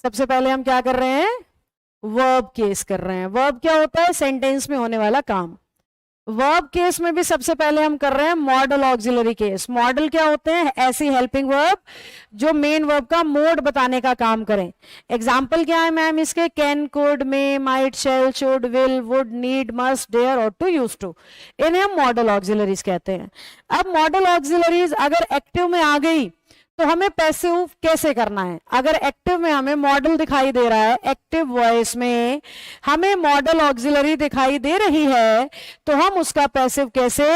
सबसे पहले हम क्या कर रहे हैं, वर्ब केस कर रहे हैं। वर्ब क्या होता है, सेंटेंस में होने वाला काम। वर्ब केस में भी सबसे पहले हम कर रहे हैं मॉडल ऑक्सिलरी केस। मॉडल क्या होते हैं, ऐसी हेल्पिंग वर्ब जो मेन वर्ब का मोड बताने का काम करें। एग्जाम्पल क्या है मैम इसके, can, could, may, might, shall, should, will, would, need, must, dare ought to, used to, इन्हें हम मॉडल ऑक्सिलरीज कहते हैं। अब मॉडल ऑक्सिलरीज अगर एक्टिव में आ गई तो हमें पैसिव कैसे करना है। अगर एक्टिव में हमें मॉडल दिखाई दे रहा है, एक्टिव वॉइस में हमें मॉडल ऑक्सिलरी दिखाई दे रही है, तो हम उसका पैसिव कैसे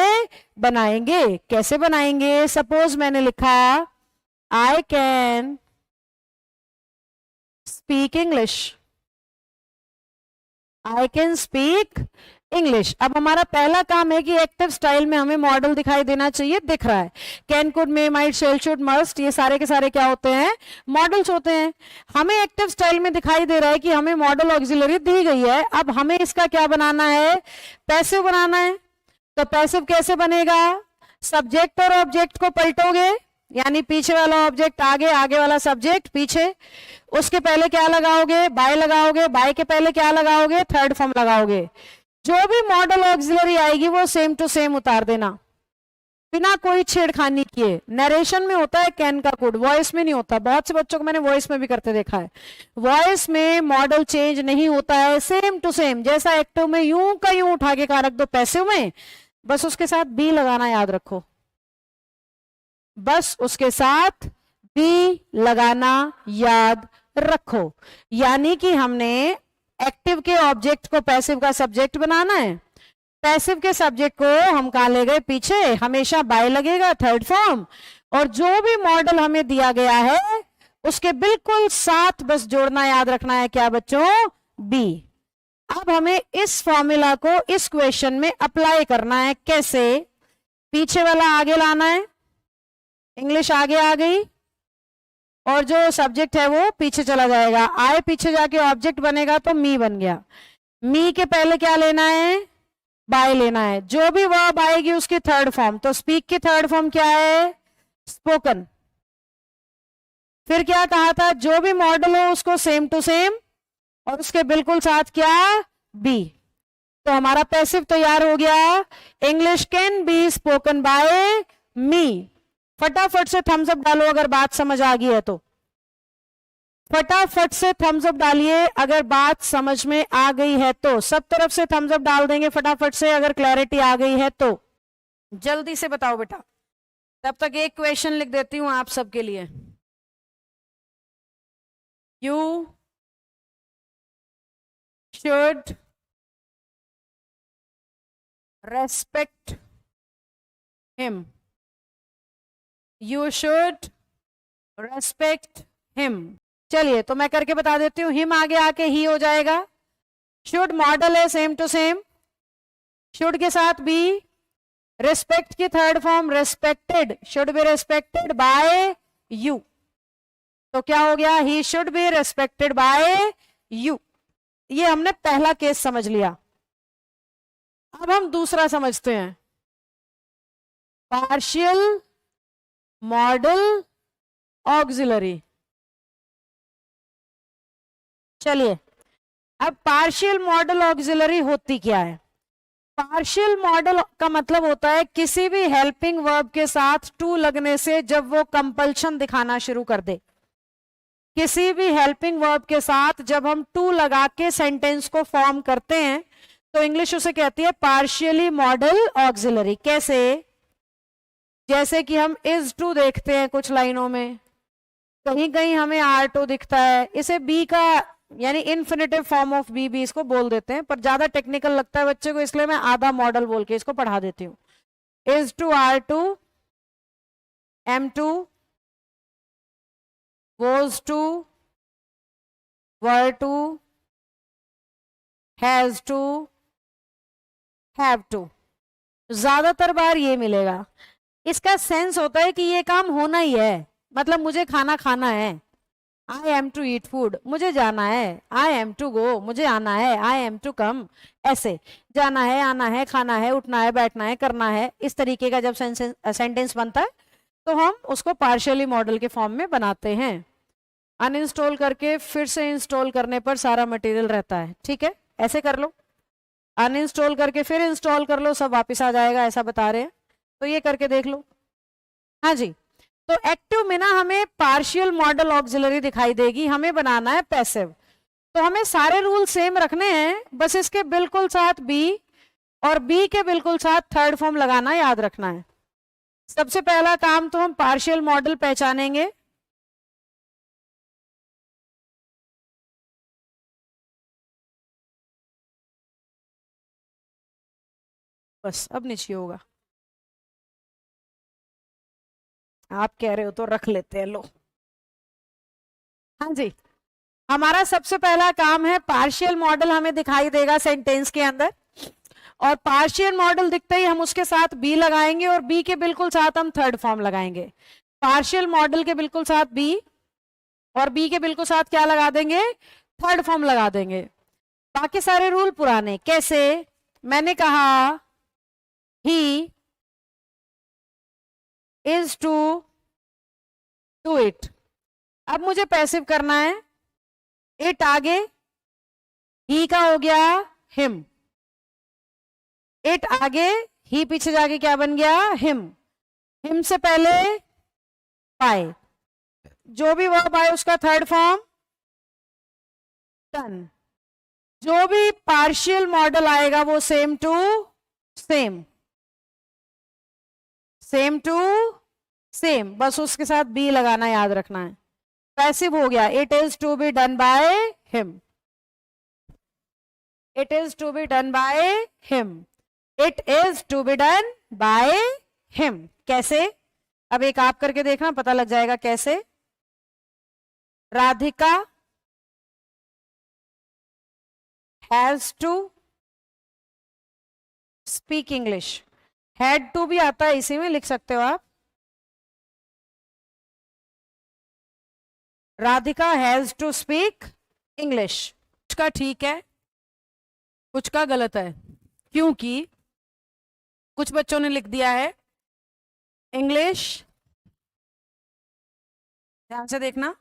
बनाएंगे, कैसे बनाएंगे। सपोज मैंने लिखा I can speak English, I can speak English. अब हमारा पहला काम है कि एक्टिव स्टाइल में हमें मॉडल दिखाई देना चाहिए, दिख रहा है। Can, could, may, might, shall, should, must, ये सारे के सारे क्या होते हैं, मॉडल्स होते हैं। हमें एक्टिव स्टाइल में दिखाई दे रहा है कि हमें मॉडल ऑक्सिलरी दी गई है। अब हमें इसका क्या बनाना है, पैसिव बनाना है। तो पैसिव कैसे बनेगा, सब्जेक्ट और ऑब्जेक्ट को पलटोगे, यानी पीछे वाला ऑब्जेक्ट आगे, आगे वाला सब्जेक्ट पीछे। उसके पहले क्या लगाओगे, बाय लगाओगे, बाय के पहले क्या लगाओगे, थर्ड फॉर्म लगाओगे। जो भी मॉडल ऑक्सिलरी आएगी वो सेम टू सेम उतार देना, बिना कोई छेड़खानी किए। नरेशन में होता है कैन का कुड, वॉइस में नहीं होता। बहुत से बच्चों को मैंने वॉइस में भी करते देखा है। वॉइस में मॉडल चेंज नहीं होता है, सेम टू सेम। जैसा एक्टिव में यूं का यूं उठा के कहा रख दो पैसिव में, बस उसके साथ बी लगाना याद रखो, बस उसके साथ बी लगाना याद रखो। यानी कि हमने एक्टिव के ऑब्जेक्ट को पैसिव का सब्जेक्ट बनाना है, पैसिव के सब्जेक्ट को हम कहां ले गए, पीछे, हमेशा बाय लगेगा, थर्ड फॉर्म। और जो भी मॉडल हमें दिया गया है उसके बिल्कुल साथ बस जोड़ना याद रखना है, क्या बच्चों, बी। अब हमें इस फॉर्मूला को इस क्वेश्चन में अप्लाई करना है। कैसे, पीछे वाला आगे लाना है, इंग्लिश आगे आ गई और जो सब्जेक्ट है वो पीछे चला जाएगा। आए पीछे जाके ऑब्जेक्ट बनेगा तो मी बन गया। मी के पहले क्या लेना है, बाय लेना है। जो भी वर्ब आएगी उसकी थर्ड फॉर्म, तो स्पीक की थर्ड फॉर्म क्या है, स्पोकन। फिर क्या कहा था, जो भी मॉडल हो उसको सेम टू सेम और उसके बिल्कुल साथ क्या, बी। तो हमारा पैसिव तैयार हो गया, English can be spoken by me. फटाफट से थम्स अप डालो अगर बात समझ आ गई है तो, फटाफट से थम्स अप डालिए अगर बात समझ में आ गई है तो। सब तरफ से थम्स अप डाल देंगे फटाफट से अगर क्लैरिटी आ गई है तो। जल्दी से बताओ बेटा, तब तक एक क्वेश्चन लिख देती हूं आप सबके लिए। You should respect him, you should respect him. चलिए तो मैं करके बता देती हूं, हिम आगे आके ही हो जाएगा। शुड मॉडल है सेम टू सेम, शुड के साथ बी, रिस्पेक्ट की third form respected, should be respected by you. तो क्या हो गया, he should be respected by you. ये हमने पहला केस समझ लिया। अब हम दूसरा समझते हैं, पार्शियल मॉडल ऑक्सिलरी। चलिए अब पार्शियल मॉडल ऑक्सिलरी होती क्या है। पार्शियल मॉडल का मतलब होता है किसी भी हेल्पिंग वर्ब के साथ टू लगने से जब वो कंपल्शन दिखाना शुरू कर दे, किसी भी हेल्पिंग वर्ब के साथ जब हम टू लगा के सेंटेंस को फॉर्म करते हैं तो इंग्लिश उसे कहती है पार्शियली मॉडल ऑक्सिलरी। कैसे, जैसे कि हम इज टू देखते हैं कुछ लाइनों में, कहीं कहीं हमें आर टू दिखता है, इसे बी का यानी इन्फिनेटिव फॉर्म ऑफ बी भी इसको बोल देते हैं, पर ज्यादा टेक्निकल लगता है बच्चे को, इसलिए मैं आधा मॉडल बोल के इसको पढ़ा देती हूँ। Is to, are to, am to, was to, were to, has to, have to. ज्यादातर बार ये मिलेगा। इसका सेंस होता है कि ये काम होना ही है, मतलब मुझे खाना खाना है, I am to eat food, मुझे जाना है, आई एम टू गो, मुझे आना है, आई एम टू कम। ऐसे जाना है, आना है, खाना है, उठना है, बैठना है, करना है, इस तरीके का जब सेंटेंस बनता है तो हम उसको पार्शियली मॉडल के फॉर्म में बनाते हैं। अनइंस्टॉल करके फिर से इंस्टॉल करने पर सारा मटेरियल रहता है, ठीक है, ऐसे कर लो, अनइंस्टॉल करके फिर इंस्टॉल कर लो, सब वापस आ जाएगा, ऐसा बता रहे हैं, तो ये करके देख लो। हाँ जी, तो एक्टिव में ना हमें पार्शियल मॉडल ऑक्सिलरी दिखाई देगी, हमें बनाना है पैसिव, तो हमें सारे रूल सेम रखने हैं, बस इसके बिल्कुल साथ बी और बी के बिल्कुल साथ थर्ड फॉर्म लगाना याद रखना है। सबसे पहला काम तो हम पार्शियल मॉडल पहचानेंगे, बस अब नीचे होगा, आप कह रहे हो तो रख लेते हैं, लो। हाँ जी, हमारा सबसे पहला काम है पार्शियल मॉडल हमें दिखाई देगा सेंटेंस के अंदर, और पार्शियल मॉडल दिखते ही हम उसके साथ बी लगाएंगे और बी के बिल्कुल साथ हम थर्ड फॉर्म लगाएंगे। पार्शियल मॉडल के बिल्कुल साथ बी और बी के बिल्कुल साथ क्या लगा देंगे, थर्ड फॉर्म लगा देंगे। बाकी सारे रूल पुराने। कैसे, मैंने कहा he is to do it, अब मुझे पैसिव करना है, इट आगे, ही का हो गया हिम, इट आगे, ही पीछे जाके क्या बन गया, हिम, हिम से पहले बाय, जो भी वर्ब आए उसका थर्ड फॉर्म डन, जो भी पार्शियल मॉडल आएगा वो same to same, same to same, बस उसके साथ बी लगाना याद रखना है। पैसिव हो गया, it is to be done by him, it is to be done by him, it is to be done by him. कैसे, अब एक आप करके देखना, पता लग जाएगा कैसे। Radhika has to speak English, had to भी आता है, इसी में लिख सकते हो आप, Radhika has to speak English. कुछ का ठीक है, कुछ का गलत है, क्योंकि कुछ बच्चों ने लिख दिया है इंग्लिश, ध्यान से देखना,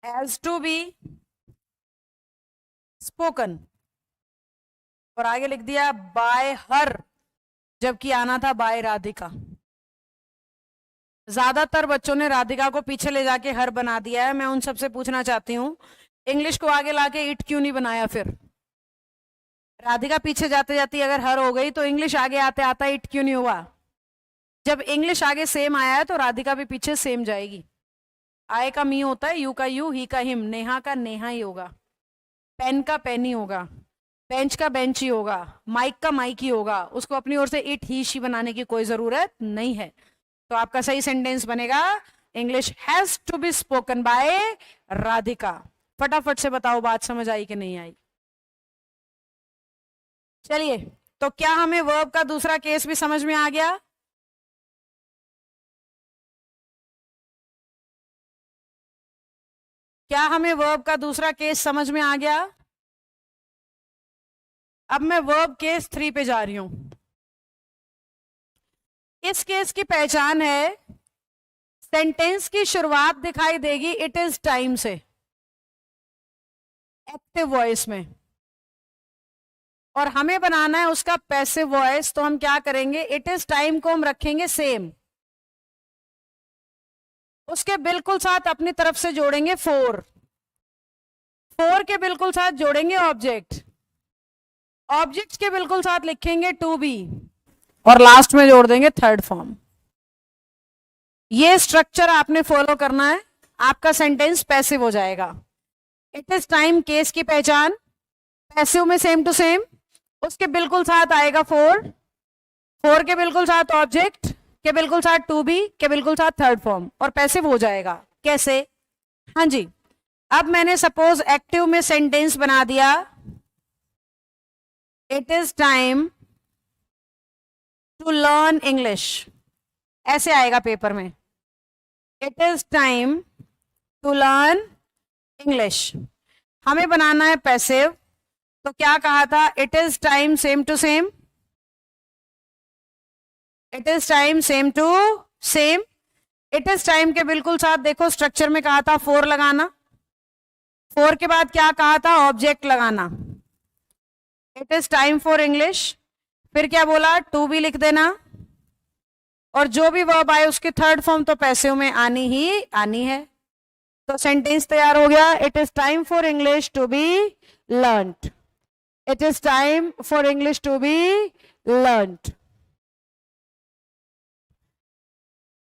हैज टू बी स्पोकन, और आगे लिख दिया बाय हर, जबकि आना था बाय राधिका। ज्यादातर बच्चों ने राधिका को पीछे ले जाके हर बना दिया है। मैं उन सबसे पूछना चाहती हूँ, इंग्लिश को आगे लाके इट क्यों नहीं बनाया? फिर राधिका पीछे जाते जाती अगर हर हो गई तो इंग्लिश आगे आते आता इट क्यों नहीं हुआ? जब इंग्लिश आगे सेम आया है तो राधिका भी पीछे सेम जाएगी। आय का मी होता है, यू का यू, ही का हिम, नेहा का नेहा ही होगा, पेन का पेन ही होगा, बेंच का बेंच ही होगा, माइक का माइक ही होगा। उसको अपनी ओर से इट ही शी बनाने की कोई जरूरत नहीं है। तो आपका सही सेंटेंस बनेगा English has to be spoken by Radhika. फटाफट से बताओ बात समझ आई कि नहीं आई? चलिए, तो क्या हमें वर्ब का दूसरा केस भी समझ में आ गया? क्या हमें वर्ब का दूसरा केस समझ में आ गया? अब मैं वर्ब केस 3 पे जा रही हूं। इस केस की पहचान है, सेंटेंस की शुरुआत दिखाई देगी इट इज टाइम से, एक्टिव वॉइस में, और हमें बनाना है उसका पैसिव वॉइस। तो हम क्या करेंगे, इट इज टाइम को हम रखेंगे सेम, उसके बिल्कुल साथ अपनी तरफ से जोड़ेंगे फोर, फोर के बिल्कुल साथ जोड़ेंगे ऑब्जेक्ट, ऑब्जेक्ट के बिल्कुल साथ लिखेंगे टू बी, और लास्ट में जोड़ देंगे थर्ड फॉर्म। ये स्ट्रक्चर आपने फॉलो करना है, आपका सेंटेंस पैसिव हो जाएगा। इट इज टाइम केस की पहचान, पैसिव में सेम टू सेम, उसके बिल्कुल साथ आएगा फोर, फोर के बिल्कुल साथ ऑब्जेक्ट, के बिल्कुल साथ टू बी, के बिल्कुल साथ थर्ड फॉर्म, और पैसिव हो जाएगा। कैसे? हाँ जी, अब मैंने सपोज एक्टिव में सेंटेंस बना दिया, it is time to learn English, ऐसे आएगा पेपर में, it is time to learn English. हमें बनाना है पैसिव, तो क्या कहा था, it is time same to same, it is time same to same, it is time के बिल्कुल साथ देखो स्ट्रक्चर में कहा था फॉर लगाना, फॉर के बाद क्या कहा था, ऑब्जेक्ट लगाना। It is time for English, फिर क्या बोला, टू बी लिख देना, और जो भी वर्ब आए उसकी थर्ड फॉर्म तो पैसिव में आनी ही आनी है। तो सेंटेंस तैयार हो गया, it is time for English to be learned. It is time for English to be learned.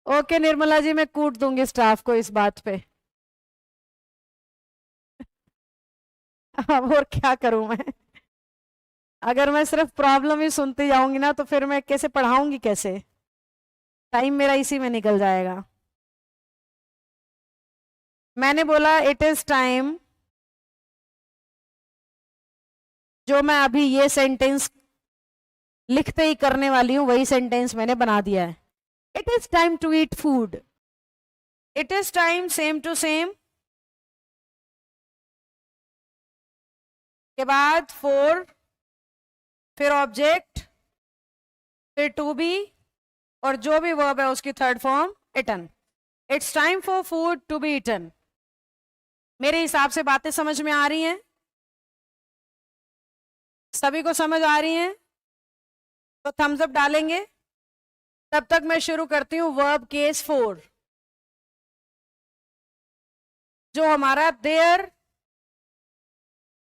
Okay Nirmala ji, मैं कूट दूंगी स्टाफ को इस बात पे। अब और क्या करूं मैं, अगर मैं सिर्फ प्रॉब्लम ही सुनती जाऊंगी ना तो फिर मैं कैसे पढ़ाऊंगी, कैसे टाइम मेरा इसी में निकल जाएगा। मैंने बोला इट इज टाइम, जो मैं अभी ये सेंटेंस लिखते ही करने वाली हूं वही सेंटेंस मैंने बना दिया है। It is time to eat food. It is time same to same के बाद फॉर, फिर ऑब्जेक्ट, फिर टू बी, और जो भी वर्ब है उसकी third form eaten. It's time for food to be eaten. मेरे हिसाब से बातें समझ में आ रही हैं, सभी को समझ आ रही हैं तो थम्स अप डालेंगे। तब तक मैं शुरू करती हूं वर्ब केस 4, जो हमारा देयर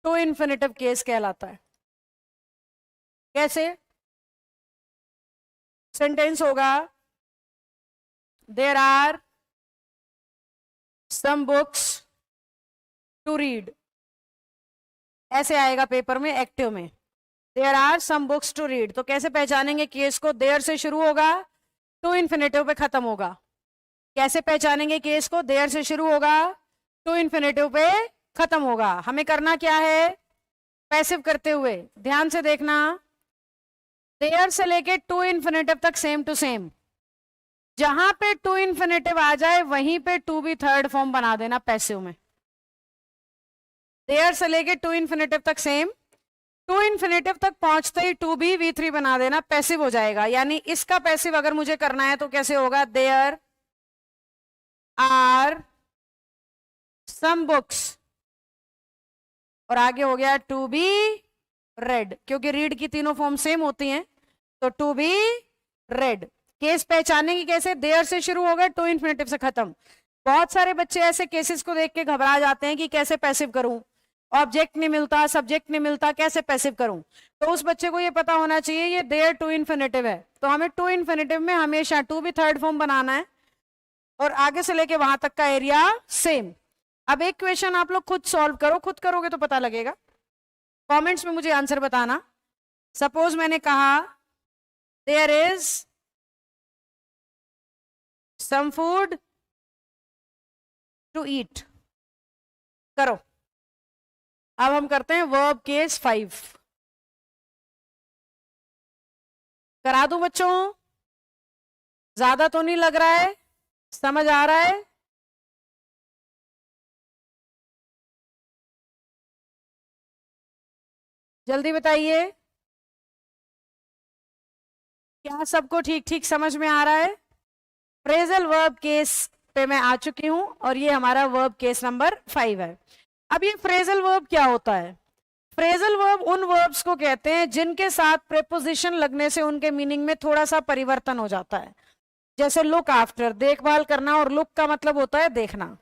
टू इन्फिनिटिव केस कहलाता है। कैसे सेंटेंस होगा, there are some books to read, ऐसे आएगा पेपर में एक्टिव में, there are some books to read. तो कैसे पहचानेंगे केस को, देयर से शुरू होगा टू इन्फिनिटिव पे खत्म होगा। कैसे पहचानेंगे केस को, देयर से शुरू होगा टू इन्फिनिटिव पे खत्म होगा। हमें करना क्या है, पैसिव करते हुए ध्यान से देखना, देयर से लेके टू इन्फिनिटिव तक सेम टू सेम, जहां पे टू इन्फिनिटिव आ जाए वहीं पे टू भी थर्ड फॉर्म बना देना पैसिव में। देयर से लेके टू इन्फिनिटिव तक सेम, टू इन्फिनिटिव तक पहुंचते ही टू बी V3 बना देना, पैसिव हो जाएगा। यानी इसका पैसिव अगर मुझे करना है तो कैसे होगा, देयर आर सम बुक्स, और आगे हो गया टू बी रेड, क्योंकि रीड की तीनों फॉर्म सेम होती हैं, तो टू बी रेड। केस पहचानेंगे कैसे, देयर से शुरू होगा टू इन्फिनिटिव से खत्म। बहुत सारे बच्चे ऐसे केसेस को देख के घबरा जाते हैं कि कैसे पैसिव करूं, ऑब्जेक्ट नहीं मिलता, सब्जेक्ट नहीं मिलता, कैसे पैसिव करूं। तो उस बच्चे को ये पता होना चाहिए ये देयर टू इन्फिनिटिव है, तो हमें टू इन्फिनिटिव में हमेशा टू भी थर्ड फॉर्म बनाना है, और आगे से लेके वहां तक का एरिया सेम। अब एक क्वेश्चन आप लोग खुद सॉल्व करो, खुद करोगे तो पता लगेगा, कमेंट्स में मुझे आंसर बताना। सपोज मैंने कहा there is some food to eat, करो। अब हम करते हैं वर्ब केस 5, करा दूं बच्चों, ज्यादा तो नहीं लग रहा है, समझ आ रहा है? जल्दी बताइए, क्या सबको ठीक ठीक समझ में आ रहा है? फ्रेजल वर्ब केस पे मैं आ चुकी हूं और ये हमारा वर्ब केस नंबर 5 है। अब ये फ्रेजल वर्ब क्या होता है? फ्रेजल वर्ब उन वर्ब्स को कहते हैं जिनके साथ प्रेपोजिशन लगने से उनके मीनिंग में थोड़ा सा परिवर्तन हो जाता है। जैसे लुक आफ्टर, देखभाल करना, और लुक का मतलब होता है देखना।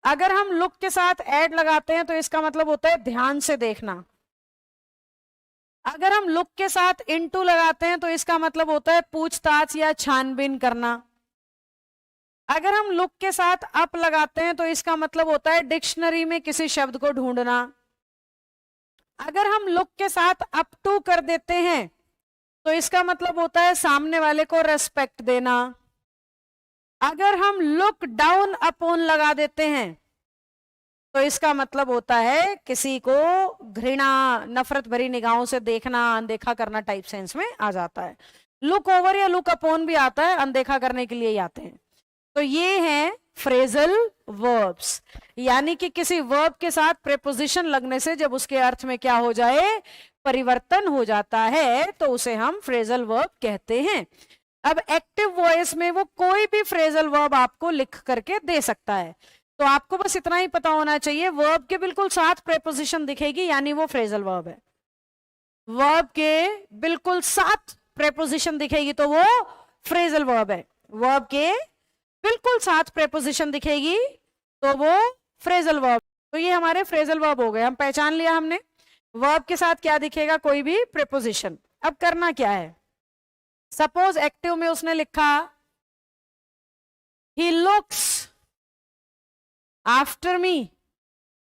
अगर हम लुक के साथ एड लगाते हैं तो इसका मतलब होता है ध्यान से देखना। अगर हम लुक के साथ इनटू लगाते हैं तो इसका मतलब होता है पूछताछ या छानबीन करना। अगर हम लुक के साथ अप लगाते हैं तो इसका मतलब होता है डिक्शनरी में किसी शब्द को ढूंढना। अगर हम लुक के साथ अप टू कर देते हैं तो इसका मतलब होता है सामने वाले को रेस्पेक्ट देना। अगर हम लुक डाउन अपॉन लगा देते हैं तो इसका मतलब होता है किसी को घृणा, नफरत भरी निगाहों से देखना, अनदेखा करना टाइप सेंस में आ जाता है। लुक ओवर या लुक अपॉन भी आता है, अनदेखा करने के लिए ही आते हैं। तो ये हैं फ्रेजल वर्ब्स, यानी कि किसी वर्ब के साथ प्रेपोजिशन लगने से जब उसके अर्थ में क्या हो जाए, परिवर्तन हो जाता है, तो उसे हम फ्रेजल वर्ब कहते हैं। अब एक्टिव वॉइस में वो कोई भी फ्रेजल वर्ब आपको लिख करके दे सकता है, तो आपको बस इतना ही पता होना चाहिए, वर्ब के बिल्कुल साथ प्रेपोजिशन दिखेगी यानी वो फ्रेजल वर्ब है, वर्ब के बिल्कुल साथ प्रेपोजिशन दिखेगी तो वो फ्रेजल वर्ब है, वर्ब के बिल्कुल साथ प्रेपोजिशन दिखेगी तो वो फ्रेजल वर्ब। तो ये हमारे फ्रेजल वर्ब हो गए, हम पहचान लिया हमने वर्ब के साथ क्या दिखेगा, कोई भी प्रेपोजिशन। अब करना क्या है, सपोज एक्टिव में उसने लिखा ही लुक्स आफ्टर मी,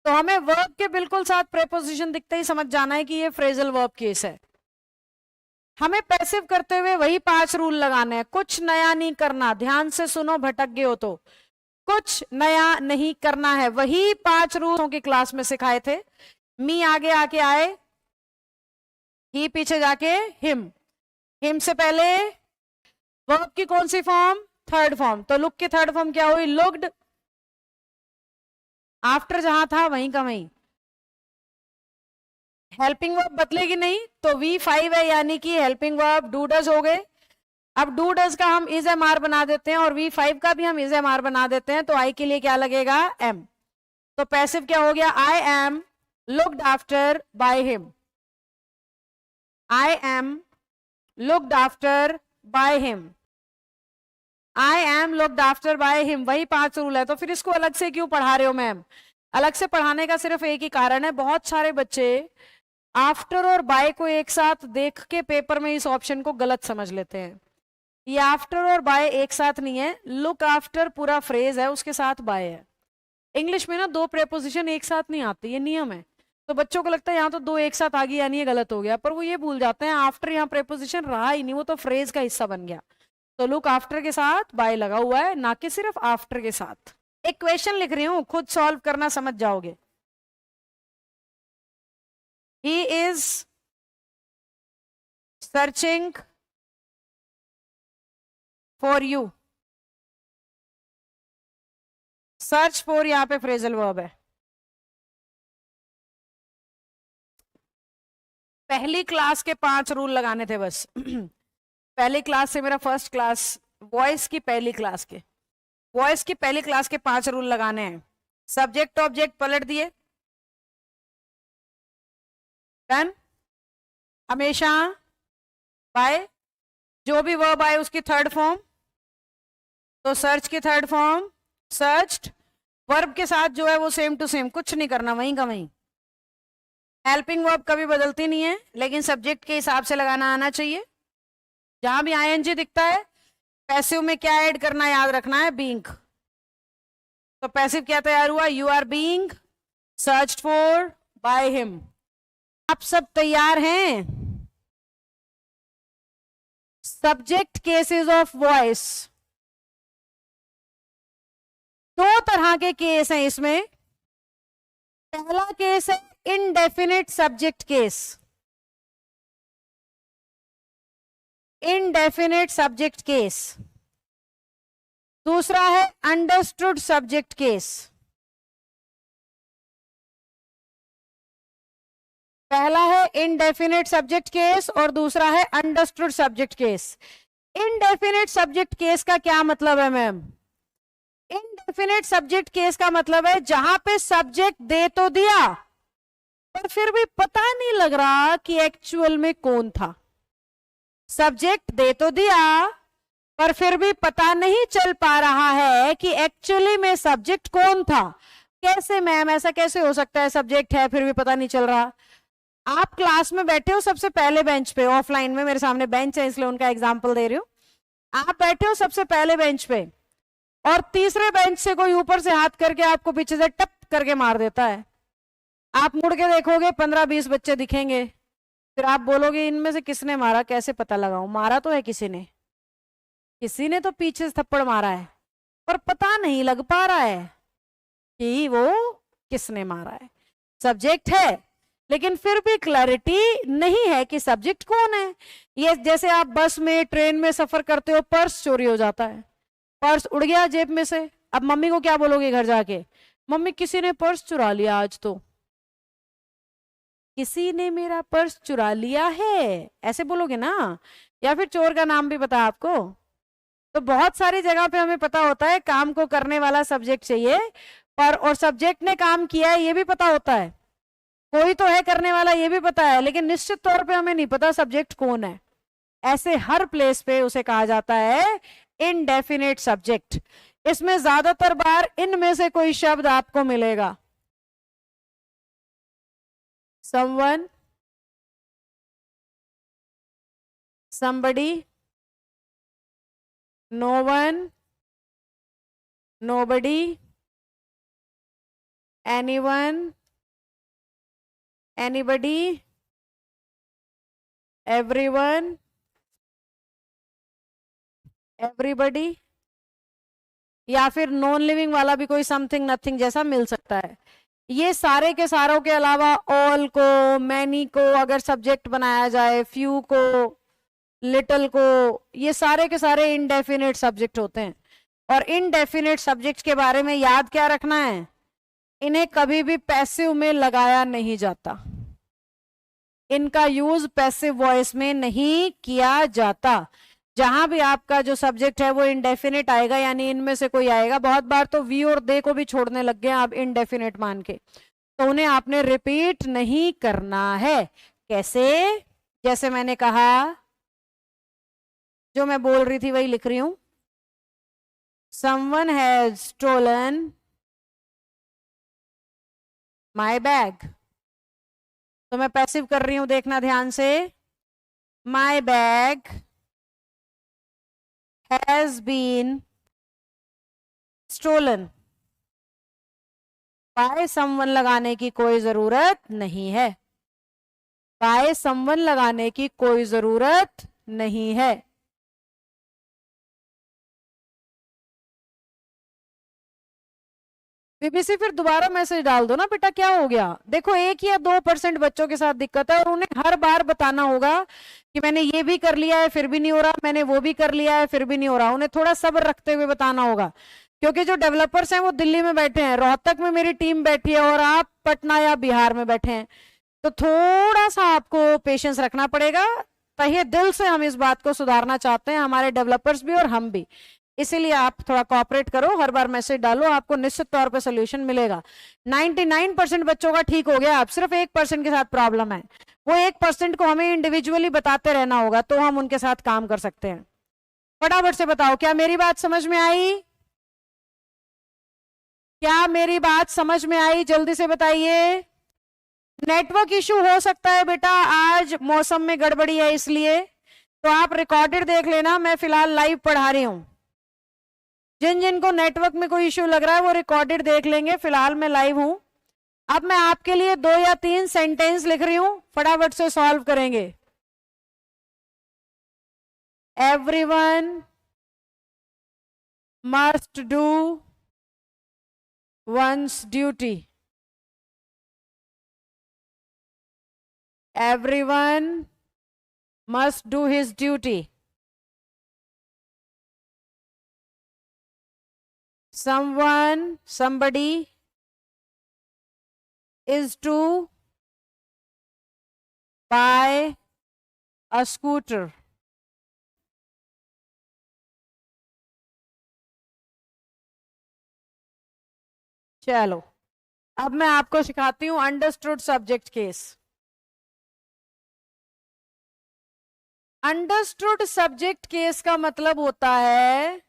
तो हमें वर्ब के बिल्कुल साथ प्रेपोजिशन दिखते ही समझ जाना है कि ये फ्रेजल वर्ब केस है। हमें पैसिव करते हुए वही 5 रूल लगाने हैं, कुछ नया नहीं करना, ध्यान से सुनो भटक गए हो तो, कुछ नया नहीं करना है, वही 5 रूलों की क्लास में सिखाए थे। मी आगे आके आए, ही पीछे जाके हिम, हिम से पहले वर्ब की कौन सी फॉर्म, थर्ड फॉर्म, तो लुक की थर्ड फॉर्म क्या हुई, लुक्ड, आफ्टर जहां था वहीं का वहीं, हेल्पिंग वर्ब बदलेगी नहीं तो V5 है यानी कि हेल्पिंग वर्ब डू डज हो गए। अब डू डज का हम इज एम आर बना देते हैं और V5 का भी हम इज एम आर बना देते हैं, तो आई के लिए क्या लगेगा, एम, तो पैसिव क्या हो गया, I am looked after by him, I am looked after by him, I am looked after by him, वही 5 रूल है। तो फिर इसको अलग से क्यों पढ़ा रहे हो मैम, अलग से पढ़ाने का सिर्फ एक ही कारण है, बहुत सारे बच्चे आफ्टर और बाय को एक साथ देख के पेपर में इस ऑप्शन को गलत समझ लेते हैं। ये आफ्टर और बाय एक साथ नहीं है, लुक आफ्टर पूरा फ्रेज है उसके साथ बाय है। इंग्लिश में ना 2 प्रेपोजिशन एक साथ नहीं आती, ये नियम है, तो बच्चों को लगता है यहाँ तो 2 एक साथ आ गई यानी ये गलत हो गया, पर वो ये भूल जाते हैं आफ्टर यहाँ प्रेपोजिशन रहा ही नहीं, वो तो फ्रेज का हिस्सा बन गया। तो लुक आफ्टर के साथ बाय लगा हुआ है, ना कि सिर्फ आफ्टर के साथ। एक क्वेश्चन लिख रही हूं, खुद सॉल्व करना, समझ जाओगे। He is searching for you, search for यहां पे फ्रेजल वर्ब है। पहली क्लास के 5 रूल लगाने थे बस पहली क्लास से मेरा फर्स्ट क्लास, वॉइस की पहली क्लास के, वॉइस की पहली क्लास के 5 रूल लगाने हैं। सब्जेक्ट ऑब्जेक्ट पलट दिए, डन, हमेशा बाय, जो भी वर्ब आए उसकी थर्ड फॉर्म, तो सर्च की थर्ड फॉर्म सर्च्ड, वर्ब के साथ जो है वो सेम टू सेम, कुछ नहीं करना, वहीं का वहीं। हेल्पिंग वर्ब कभी बदलती नहीं है, लेकिन सब्जेक्ट के हिसाब से लगाना आना चाहिए। जहां भी आईएनजी दिखता है पैसिव में क्या ऐड करना याद रखना है, बीइंग, तो पैसिव क्या तैयार हुआ, you are being searched for by him. आप सब तैयार हैं, सब्जेक्ट केसेस ऑफ वॉइस, 2 तरह के केस हैं इसमें। पहला केस है indefinite subject case, indefinite subject case, दूसरा है अंडरस्टूड सब्जेक्ट केस। पहला है इनडेफिनिट सब्जेक्ट केस और दूसरा है understood subject case. Indefinite subject case का क्या मतलब है मैम, इनडेफिनिट सब्जेक्ट केस का मतलब है जहां पे सब्जेक्ट दे तो दिया पर फिर भी पता नहीं लग रहा कि एक्चुअल में कौन था। सब्जेक्ट दे तो दिया पर फिर भी पता नहीं चल पा रहा है कि एक्चुअली में सब्जेक्ट कौन था। कैसे मैम, ऐसा कैसे हो सकता है, सब्जेक्ट है फिर भी पता नहीं चल रहा। आप क्लास में बैठे हो सबसे पहले बेंच पे, ऑफलाइन में मेरे सामने बेंच है इसलिए उनका एग्जांपल दे रही हूं। आप बैठे हो सबसे पहले बेंच पे और तीसरे बेंच से कोई ऊपर से हाथ करके आपको पीछे से टप करके मार देता है। आप मुड़ के देखोगे 15-20 बच्चे दिखेंगे, फिर आप बोलोगे इनमें से किसने मारा, कैसे पता लगाऊं, मारा तो है किसी ने, किसी ने तो पीछे से थप्पड़ मारा है पर पता नहीं लग पा रहा है कि वो किसने मारा है। सब्जेक्ट है लेकिन फिर भी क्लैरिटी नहीं है कि सब्जेक्ट कौन है। ये जैसे आप बस में ट्रेन में सफर करते हो, पर्स चोरी हो जाता है, पर्स उड़ गया जेब में से, अब मम्मी को क्या बोलोगे घर जाके, मम्मी किसी ने पर्स चुरा लिया, आज तो किसी ने मेरा पर्स चुरा लिया है, ऐसे बोलोगे ना। या फिर चोर का नाम भी पता आपको? तो बहुत सारी जगह पे हमें पता होता है काम को करने वाला सब्जेक्ट चाहिए, पर और सब्जेक्ट ने काम किया है ये भी पता होता है, कोई तो है करने वाला ये भी पता है, लेकिन निश्चित तौर पे हमें नहीं पता सब्जेक्ट कौन है। ऐसे हर प्लेस पे उसे कहा जाता है इनडेफिनेट सब्जेक्ट। इसमें ज्यादातर बार इनमें से कोई शब्द आपको मिलेगा। Someone, somebody, no one, nobody, anyone, anybody, everyone, everybody, या फिर नॉन लिविंग वाला भी कोई समथिंग नथिंग जैसा मिल सकता है। ये सारे के सारों के अलावा ऑल को, मैनी को अगर सब्जेक्ट बनाया जाए, फ्यू को, लिटिल को, ये सारे के सारे इनडेफिनेट सब्जेक्ट होते हैं। और इनडेफिनेट सब्जेक्ट के बारे में याद क्या रखना है, इन्हें कभी भी पैसिव में लगाया नहीं जाता, इनका यूज पैसिव वॉइस में नहीं किया जाता। जहां भी आपका जो सब्जेक्ट है वो इनडेफिनेट आएगा, यानी इनमें से कोई आएगा, बहुत बार तो वी और दे को भी छोड़ने लग गए आप इनडेफिनेट मान के, तो उन्हें आपने रिपीट नहीं करना है। कैसे? जैसे मैंने कहा, जो मैं बोल रही थी वही लिख रही हूं, someone has stolen my bag. तो मैं पैसिव कर रही हूं, देखना ध्यान से, my bag has been stolen। by someone लगाने की कोई जरूरत नहीं है, by someone लगाने की कोई जरूरत नहीं है। बीबीसी फिर दोबारा मैसेज डाल दो ना बेटा, क्या हो गया? देखो 1 या 2% बच्चों के साथ दिक्कत है और उन्हें हर बार बताना होगा कि मैंने ये भी कर लिया है फिर भी नहीं हो रहा, मैंने वो भी कर लिया है फिर भी नहीं हो रहा। उन्हें थोड़ा सब्र रखते हुए बताना होगा, क्योंकि जो डेवलपर्स हैं वो दिल्ली में बैठे हैं, रोहतक में मेरी टीम बैठी है और आप पटना या बिहार में बैठे हैं, तो थोड़ा सा आपको पेशेंस रखना पड़ेगा। तहे दिल से हम इस बात को सुधारना चाहते हैं, हमारे डेवलपर्स भी और हम भी, इसीलिए आप थोड़ा कोऑपरेट करो, हर बार मैसेज डालो, आपको निश्चित तौर पे सोल्यूशन मिलेगा। 99% बच्चों का ठीक हो गया, आप सिर्फ 1% के साथ प्रॉब्लम है, वो 1% को हमें इंडिविजुअली बताते रहना होगा, तो हम उनके साथ काम कर सकते हैं। फटाफट से बताओ, क्या मेरी बात समझ में आई? क्या मेरी बात समझ में आई? जल्दी से बताइए। नेटवर्क इशू हो सकता है बेटा, आज मौसम में गड़बड़ी है इसलिए, तो आप रिकॉर्डेड देख लेना, मैं फिलहाल लाइव पढ़ा रही हूं। जिन जिन को नेटवर्क में कोई इश्यू लग रहा है वो रिकॉर्डेड देख लेंगे, फिलहाल मैं लाइव हूं। अब मैं आपके लिए 2 या 3 सेंटेंस लिख रही हूं, फटाफट से सॉल्व करेंगे। Everyone must do once duty. Everyone must do his duty. someone, somebody is to buy a scooter। चलो अब मैं आपको सिखाती हूं understood subject case. Understood subject case का मतलब होता है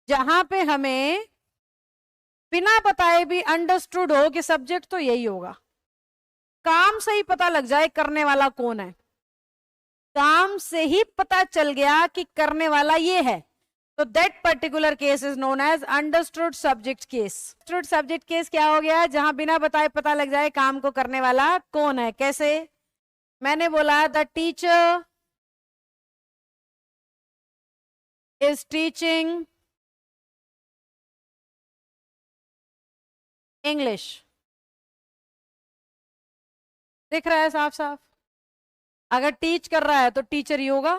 जहां पे हमें बिना बताए भी अंडरस्टूड हो कि सब्जेक्ट तो यही होगा, काम से ही पता लग जाए करने वाला कौन है, काम से ही पता चल गया कि करने वाला ये है, तो that particular case is known as understood subject case. Understood subject case क्या हो गया? जहां बिना बताए पता लग जाए काम को करने वाला कौन है। कैसे? मैंने बोला the teacher is teaching English. दिख रहा है साफ साफ? अगर टीच कर रहा है तो टीचर ही होगा,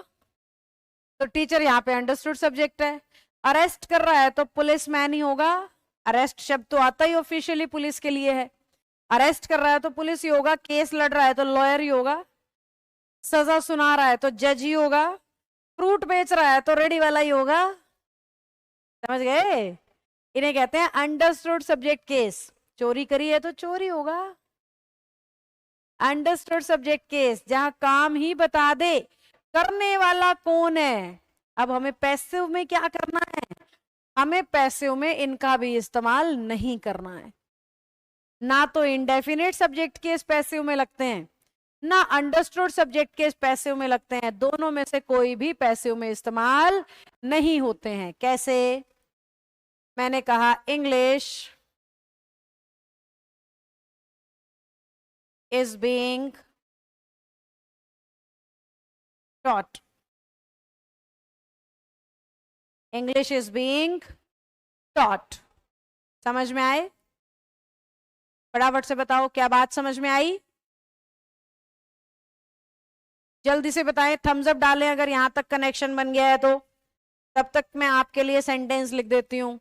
तो टीचर यहाँ पे अंडरस्टूड सब्जेक्ट है। अरेस्ट कर रहा है तो पुलिस मैन ही होगा, अरेस्ट शब्द तो आता ही ऑफिशियली पुलिस के लिए है, अरेस्ट कर रहा है तो पुलिस ही होगा, केस लड़ रहा है तो लॉयर ही होगा। सजा सुना रहा है तो जज ही होगा, फ्रूट बेच रहा है तो रेडी वाला ही होगा। समझ गए? इन्हें कहते हैं अंडरस्टूड सब्जेक्ट केस। चोरी करी है तो चोरी होगा। अंडरस्टूड सब्जेक्ट केस जहां काम ही बता दे करने वाला कौन है। अब हमें पैसिव में क्या करना है? हमें पैसिव में इनका भी इस्तेमाल नहीं करना है। ना तो इंडेफिनिट सब्जेक्ट केस पैसिव में लगते हैं, ना अंडरस्टूड सब्जेक्ट केस पैसिव में लगते हैं। दोनों में से कोई भी पैसिव में इस्तेमाल नहीं होते हैं। कैसे? मैंने कहा English is being taught. English is being taught. समझ में आए? फटाफट से बताओ क्या बात समझ में आई? जल्दी से बताएं, थम्स अप डालें अगर यहां तक कनेक्शन बन गया है तो। तब तक मैं आपके लिए सेंटेंस लिख देती हूं।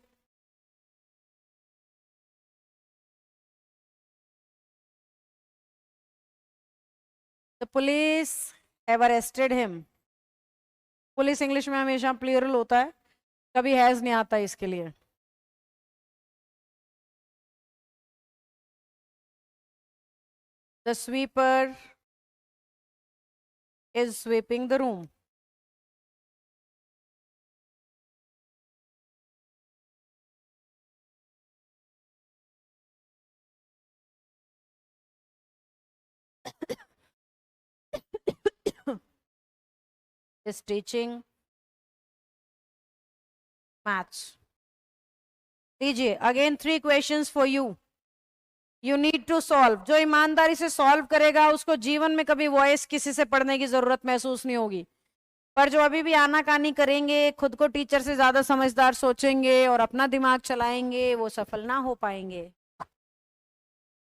The police have arrested him. Police English में हमेशा प्लूरल होता है, कभी हैज नहीं आता इसके लिए। The sweeper is sweeping the room. is teaching maths। लीजिए again 3 questions for you, you need to solve. जो ईमानदारी से सॉल्व करेगा उसको जीवन में कभी वॉइस किसी से पढ़ने की जरूरत महसूस नहीं होगी। पर जो अभी भी आनाकानी करेंगे, खुद को टीचर से ज्यादा समझदार सोचेंगे और अपना दिमाग चलाएंगे, वो सफल ना हो पाएंगे।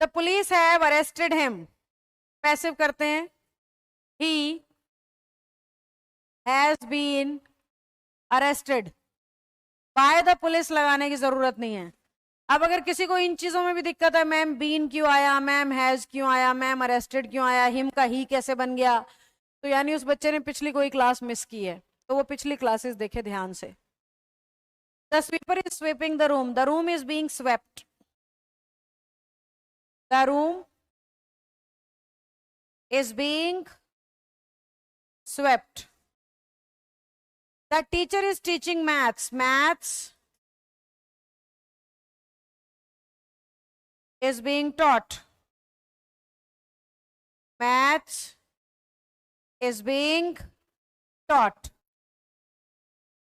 The police have arrested him, passive करते हैं। He has been arrested by the police लगाने की जरूरत नहीं है। अब अगर किसी को इन चीजों में भी दिक्कत है, मैम बीन क्यों आया, मैम हैज क्यों आया, मैम अरेस्टेड क्यों आया, हिम का ही कैसे बन गया, तो यानी उस बच्चे ने पिछली कोई क्लास मिस की है, तो वो पिछली क्लासेस देखे ध्यान से। The sweeper is sweeping the room, the room is being swept. The room is being swept. The teacher is teaching maths. Maths is being taught. Maths is being taught.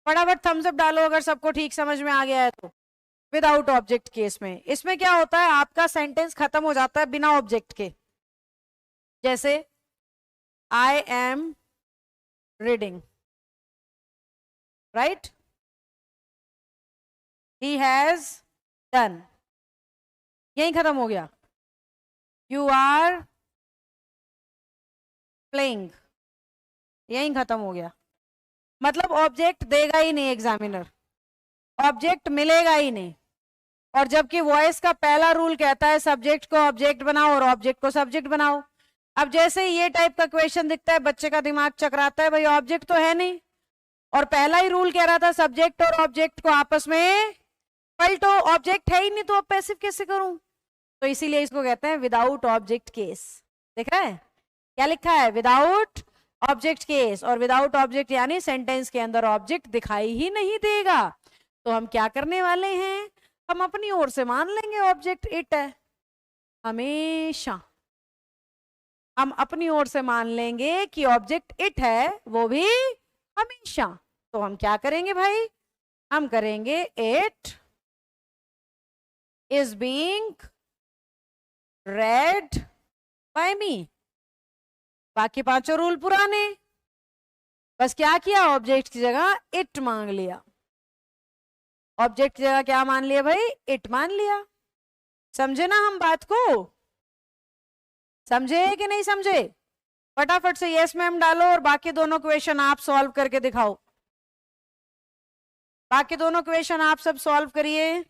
फटाफट Thums up डालो अगर सबको ठीक समझ में आ गया है तो। विदाउट ऑब्जेक्ट केस में इसमें क्या होता है, आपका सेंटेंस खत्म हो जाता है बिना ऑब्जेक्ट के। जैसे I am reading, right, he has done, यही खत्म हो गया। यू आर प्लेइंग, यही खत्म हो गया। मतलब ऑब्जेक्ट देगा ही नहीं एग्जामिनर, ऑब्जेक्ट मिलेगा ही नहीं। और जबकि वॉइस का पहला रूल कहता है सब्जेक्ट को ऑब्जेक्ट बनाओ और ऑब्जेक्ट को सब्जेक्ट बनाओ। अब जैसे ये टाइप का क्वेश्चन दिखता है बच्चे का दिमाग चकराता है, भाई ऑब्जेक्ट तो है नहीं, और पहला ही रूल कह रहा था सब्जेक्ट और ऑब्जेक्ट को आपस में पलटो, ऑब्जेक्ट है ही नहीं तो अब पैसिव कैसे करूं। तो इसीलिए इसको कहते हैं विदाउट ऑब्जेक्ट केस। देख रहा है क्या लिखा है, विदाउट ऑब्जेक्ट केस। और विदाउट ऑब्जेक्ट यानी सेंटेंस के अंदर ऑब्जेक्ट दिखाई ही नहीं देगा। तो हम क्या करने वाले हैं, हम अपनी ओर से मान लेंगे ऑब्जेक्ट इट है। हमेशा हम अपनी ओर से मान लेंगे कि ऑब्जेक्ट इट है, वो भी हमेशा। तो हम क्या करेंगे भाई, हम करेंगे it is being read by me. बाकी पांचों रूल पुराने, बस क्या किया, ऑब्जेक्ट की जगह इट मांग लिया। ऑब्जेक्ट की जगह क्या मान लिया भाई, इट मान लिया। समझे ना हम बात को, समझे कि नहीं समझे? फटाफट से यस मैम डालो और बाकी दोनों क्वेश्चन आप सॉल्व करके दिखाओ। बाकी दोनों क्वेश्चन आप सब सॉल्व करिए।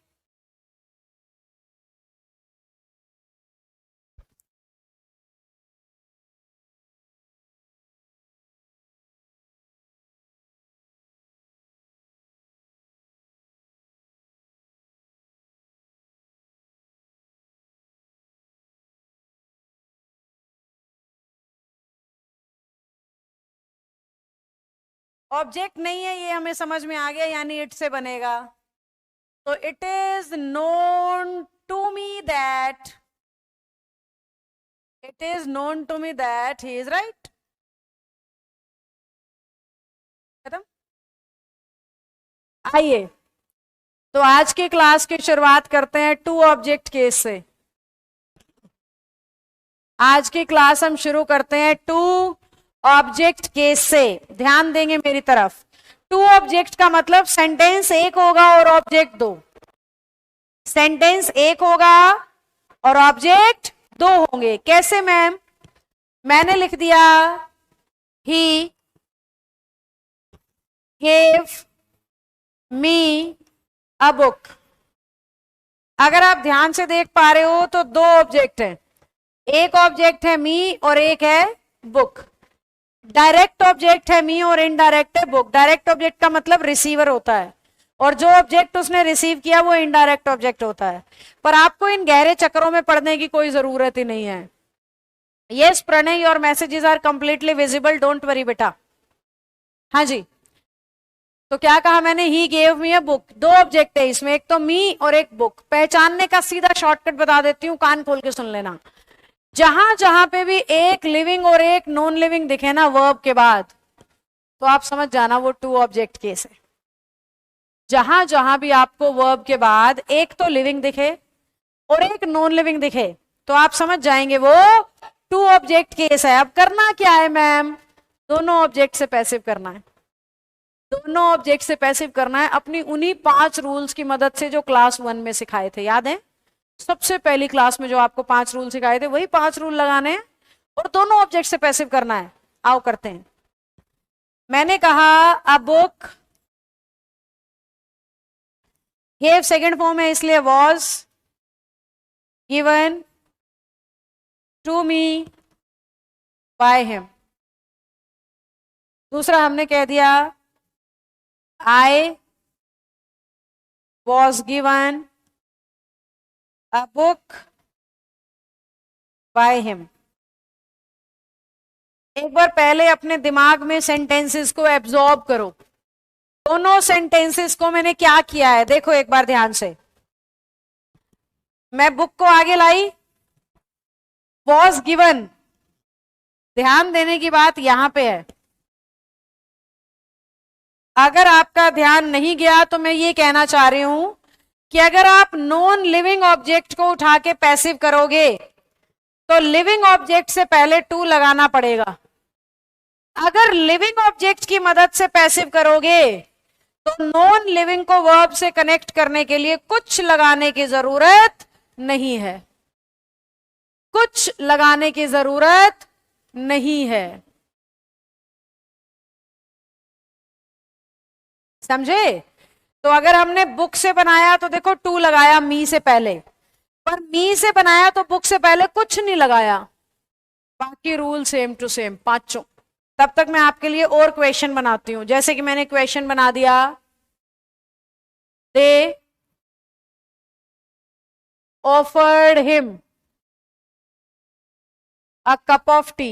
ऑब्जेक्ट नहीं है, ये हमें समझ में आ गया, यानी इट से बनेगा। तो it is known to me that, it is known to me that he is right. खत्म। आइए तो आज के क्लास की शुरुआत करते हैं टू ऑब्जेक्ट केस से। आज की क्लास हम शुरू करते हैं टू ऑब्जेक्ट केस से। ध्यान देंगे मेरी तरफ। टू ऑब्जेक्ट का मतलब सेंटेंस एक होगा और ऑब्जेक्ट दो। सेंटेंस एक होगा और ऑब्जेक्ट दो होंगे। कैसे मैम? मैंने लिख दिया ही गेव मी अ बुक। अगर आप ध्यान से देख पा रहे हो तो दो ऑब्जेक्ट हैं, एक ऑब्जेक्ट है मी और एक है बुक। डायरेक्ट ऑब्जेक्ट है मी और इनडायरेक्ट है बुक। डायरेक्ट ऑब्जेक्ट का मतलब रिसीवर होता है और जो ऑब्जेक्ट उसने रिसीव किया वो इनडायरेक्ट ऑब्जेक्ट होता है। पर आपको इन गहरे चक्रों में पढ़ने की कोई जरूरत ही नहीं है। Yes Pranay, your messages are completely visible, don't worry बेटा। हाँ जी, तो क्या कहा मैंने? He gave me a book. दो ऑब्जेक्ट है इसमें, एक तो मी और एक बुक। पहचानने का सीधा शॉर्टकट बता देती हूँ, कान खोल के सुन लेना। जहां जहां पे भी एक लिविंग और एक नॉन लिविंग दिखे ना वर्ब के बाद, तो आप समझ जाना वो टू ऑब्जेक्ट केस है। जहां जहां भी आपको वर्ब के बाद एक तो लिविंग दिखे और एक नॉन लिविंग दिखे तो आप समझ जाएंगे वो टू ऑब्जेक्ट केस है। अब करना क्या है मैम? दोनों ऑब्जेक्ट से पैसिव करना है। दोनों ऑब्जेक्ट से पैसिव करना है अपनी उन्हीं 5 रूल्स की मदद से जो क्लास 1 में सिखाए थे। याद है? सबसे पहली क्लास में जो आपको 5 रूल सिखाए थे वही 5 रूल लगाने हैं और दोनों ऑब्जेक्ट से पैसिव करना है। आओ करते हैं। मैंने कहा a book, gave second form है इसलिए was given to me by him. दूसरा हमने कह दिया I was given a book by him. एक बार पहले अपने दिमाग में सेंटेंसेस को एब्जॉर्ब करो। दोनों सेंटेंसेस को मैंने क्या किया है देखो एक बार ध्यान से। मैं बुक को आगे लाई, वॉज गिवन। ध्यान देने की बात यहां पे है। अगर आपका ध्यान नहीं गया तो मैं ये कहना चाह रही हूं कि अगर आप नॉन लिविंग ऑब्जेक्ट को उठा के पैसिव करोगे तो लिविंग ऑब्जेक्ट से पहले टू लगाना पड़ेगा। अगर लिविंग ऑब्जेक्ट की मदद से पैसिव करोगे तो नॉन लिविंग को वर्ब से कनेक्ट करने के लिए कुछ लगाने की जरूरत नहीं है। कुछ लगाने की जरूरत नहीं है। समझे? तो अगर हमने बुक से बनाया तो देखो टू लगाया मी से पहले, पर मी से बनाया तो बुक से पहले कुछ नहीं लगाया। बाकी रूल सेम टू सेम पांचों। तब तक मैं आपके लिए और क्वेश्चन बनाती हूं। जैसे कि मैंने क्वेश्चन बना दिया, they offered him a cup of T.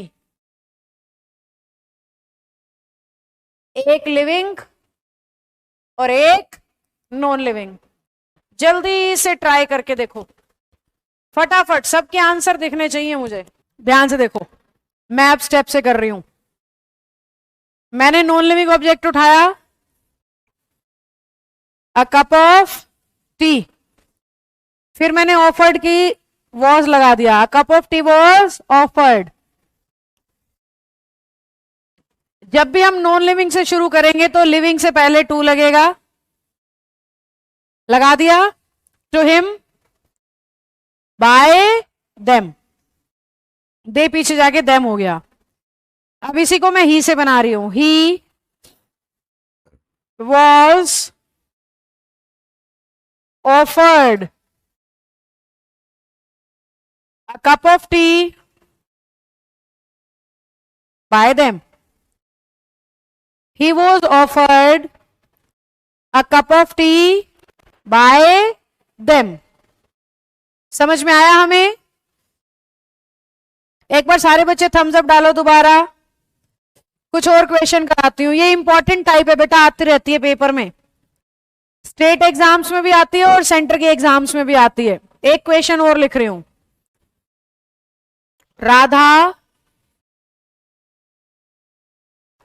एक लिविंग और एक नॉन लिविंग। जल्दी से ट्राई करके देखो, फटाफट सबके आंसर दिखने चाहिए मुझे। ध्यान से देखो, मैं अब स्टेप से कर रही हूं। मैंने नॉन लिविंग ऑब्जेक्ट उठाया, अ कप ऑफ टी। फिर मैंने ऑफर्ड की वॉज लगा दिया, a cup of T was offered. जब भी हम नॉन लिविंग से शुरू करेंगे तो लिविंग से पहले टू लगेगा। लगा दिया। To him by them. They पीछे जाके देम हो गया। अब इसी को मैं ही से बना रही हूं। He was offered a cup of T bye them. He was offered a cup of tea by them. समझ में आया हमें? एक बार सारे बच्चे थम्स अप डालो दोबारा। कुछ और क्वेश्चन कराती हूँ। ये इंपॉर्टेंट टाइप है बेटा, आती रहती है पेपर में, स्टेट एग्जाम्स में भी आती है और सेंटर के एग्जाम्स में भी आती है। एक क्वेश्चन और लिख रही हूं। Radha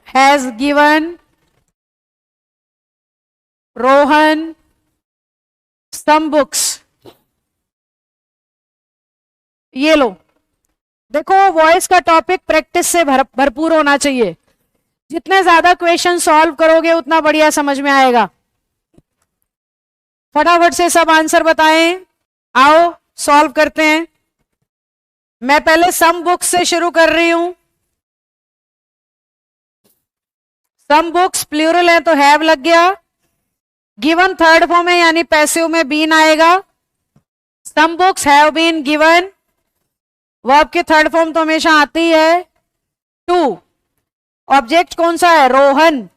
has given Rohan some books. ये लो, देखो वॉइस का टॉपिक प्रैक्टिस से भरपूर होना चाहिए। जितने ज्यादा क्वेश्चन सॉल्व करोगे उतना बढ़िया समझ में आएगा। फटाफट से सब आंसर बताएं, आओ सॉल्व करते हैं। मैं पहले सम बुक्स से शुरू कर रही हूं। सम बुक्स प्लूरल है तो हैव लग गया। गिवन थर्ड फॉर्म है यानी पैसिव में बीन आएगा। Some books have been given, verb की थर्ड फॉर्म तो हमेशा आती है। टू, ऑब्जेक्ट कौन सा है? रोहन।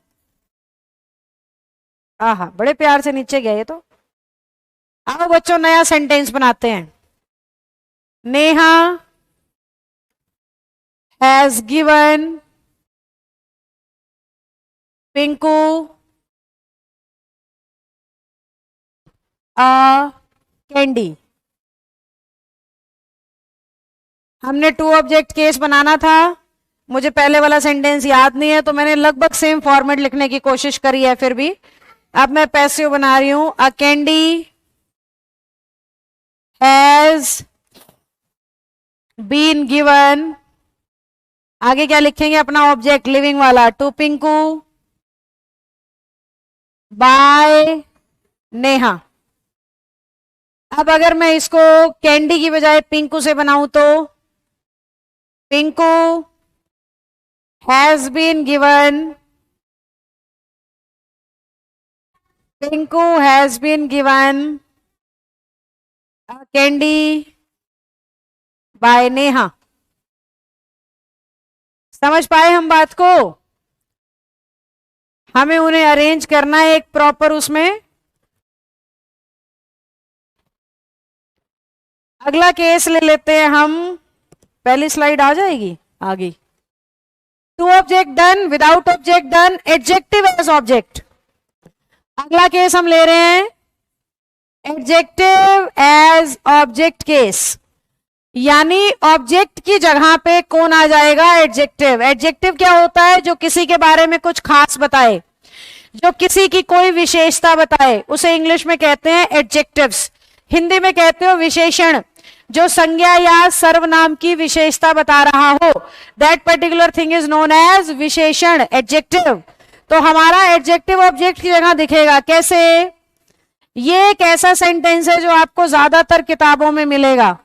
आहा, बड़े प्यार से नीचे गया ये तो। आओ बच्चों नया सेंटेंस बनाते हैं। Neha has given Pinku a candy. हमने टू ऑब्जेक्ट केस बनाना था, मुझे पहले वाला सेंटेंस याद नहीं है तो मैंने लगभग सेम फॉर्मेट लिखने की कोशिश करी है। फिर भी अब मैं पैसिव बना रही हूं। A candy has been given, आगे क्या लिखेंगे अपना ऑब्जेक्ट लिविंग वाला, टू पिंकू बाय नेहा। अब अगर मैं इसको कैंडी की बजाय पिंकू से बनाऊं तो Pinku has been given, Pinku has been given candy by Neha. समझ पाए हम बात को? हमें उन्हें अरेंज करना है एक प्रॉपर उसमें। अगला केस ले लेते हैं हम। पहली स्लाइड आ जाएगी, आ गई। Two object done, without object done, adjective as object. अगला केस हम ले रहे हैं एडजेक्टिव एज ऑब्जेक्ट केस, यानी ऑब्जेक्ट की जगह पे कौन आ जाएगा? एडजेक्टिव। एडजेक्टिव क्या होता है? जो किसी के बारे में कुछ खास बताए, जो किसी की कोई विशेषता बताए, उसे इंग्लिश में कहते हैं एडजेक्टिव्स। हिंदी में कहते हो विशेषण। जो संज्ञा या सर्वनाम की विशेषता बता रहा हो, that particular thing is known as विशेषण, एडजेक्टिव। तो हमारा एडजेक्टिव ऑब्जेक्ट की जगह दिखेगा। कैसे? ये एक ऐसा सेंटेंस है जो आपको ज्यादातर किताबों में मिलेगा,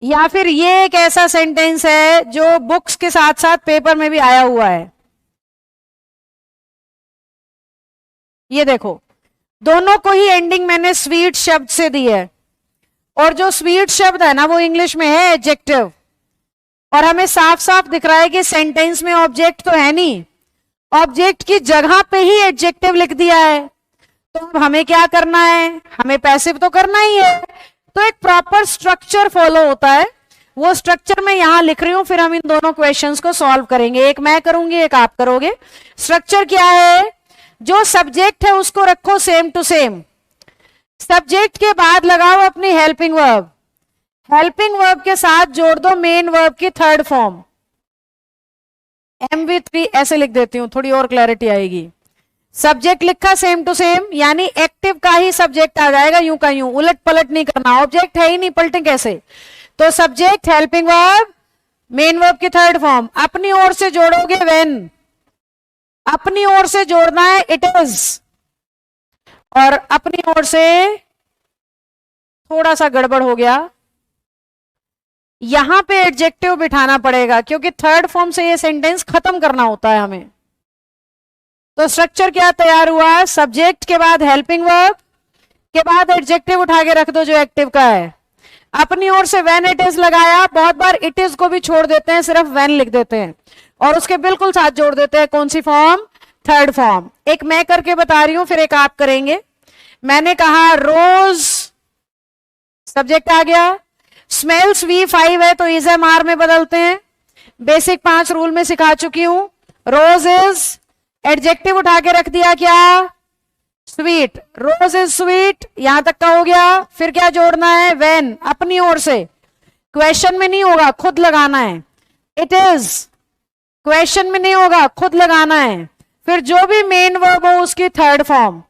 या फिर ये एक ऐसा सेंटेंस है जो बुक्स के साथ साथ पेपर में भी आया हुआ है। ये देखो, दोनों को ही एंडिंग मैंने स्वीट शब्द से दी है, और जो स्वीट शब्द है ना वो इंग्लिश में है एडजेक्टिव। और हमें साफ साफ दिख रहा है कि सेंटेंस में ऑब्जेक्ट तो है नहीं, ऑब्जेक्ट की जगह पे ही एडजेक्टिव लिख दिया है। तो अब हमें क्या करना है? हमें पैसिव तो करना ही है। तो एक प्रॉपर स्ट्रक्चर फॉलो होता है, वो स्ट्रक्चर मैं यहां लिख रही हूं। फिर हम इन दोनों क्वेश्चंस को सॉल्व करेंगे, एक मैं करूंगी एक आप करोगे। स्ट्रक्चर क्या है? जो सब्जेक्ट है उसको रखो सेम टू सेम, सब्जेक्ट के बाद लगाओ अपनी हेल्पिंग वर्ब, हेल्पिंग वर्ब के साथ जोड़ दो मेन वर्ब की थर्ड फॉर्म, MV3 ऐसे लिख देती हूं, थोड़ी और क्लैरिटी आएगी। सब्जेक्ट लिखा सेम टू सेम, यानी एक्टिव का ही सब्जेक्ट आ जाएगा, यूं का यूं, उलट पलट नहीं करना, ऑब्जेक्ट है ही नहीं, पलटे कैसे? तो subject, helping verb, main verb की थर्ड फॉर्म। अपनी ओर से जोड़ोगे व्हेन, अपनी ओर से जोड़ना है इट इज, और अपनी ओर से थोड़ा सा गड़बड़ हो गया, यहां पे एडजेक्टिव बिठाना पड़ेगा क्योंकि थर्ड फॉर्म से ये सेंटेंस खत्म करना होता है हमें। तो स्ट्रक्चर क्या तैयार हुआ? सब्जेक्ट के बाद हेल्पिंग वर्ब के बाद एडजेक्टिव उठा के रख दो जो एक्टिव का है। अपनी ओर से व्हेन इट इज लगाया, बहुत बार इट इज को भी छोड़ देते हैं, सिर्फ व्हेन लिख देते हैं और उसके बिल्कुल साथ जोड़ देते हैं कौन सी फॉर्म? Third form. एक मैं करके बता रही हूं, फिर एक आप करेंगे। मैंने कहा रोज, सब्जेक्ट आ गया। स्मेल्स V5 है तो इज एम आर में बदलते हैं, बेसिक 5 रूल में सिखा चुकी हूं। रोज इज एडजेक्टिव उठा के रख दिया, क्या? स्वीट। रोज इज स्वीट, यहां तक का हो गया। फिर क्या जोड़ना है? व्हेन, अपनी ओर से, क्वेश्चन में नहीं होगा, खुद लगाना है। इट इज, क्वेश्चन में नहीं होगा, खुद लगाना है। फिर जो भी मेन वर्ब हो उसकी थर्ड फॉर्म,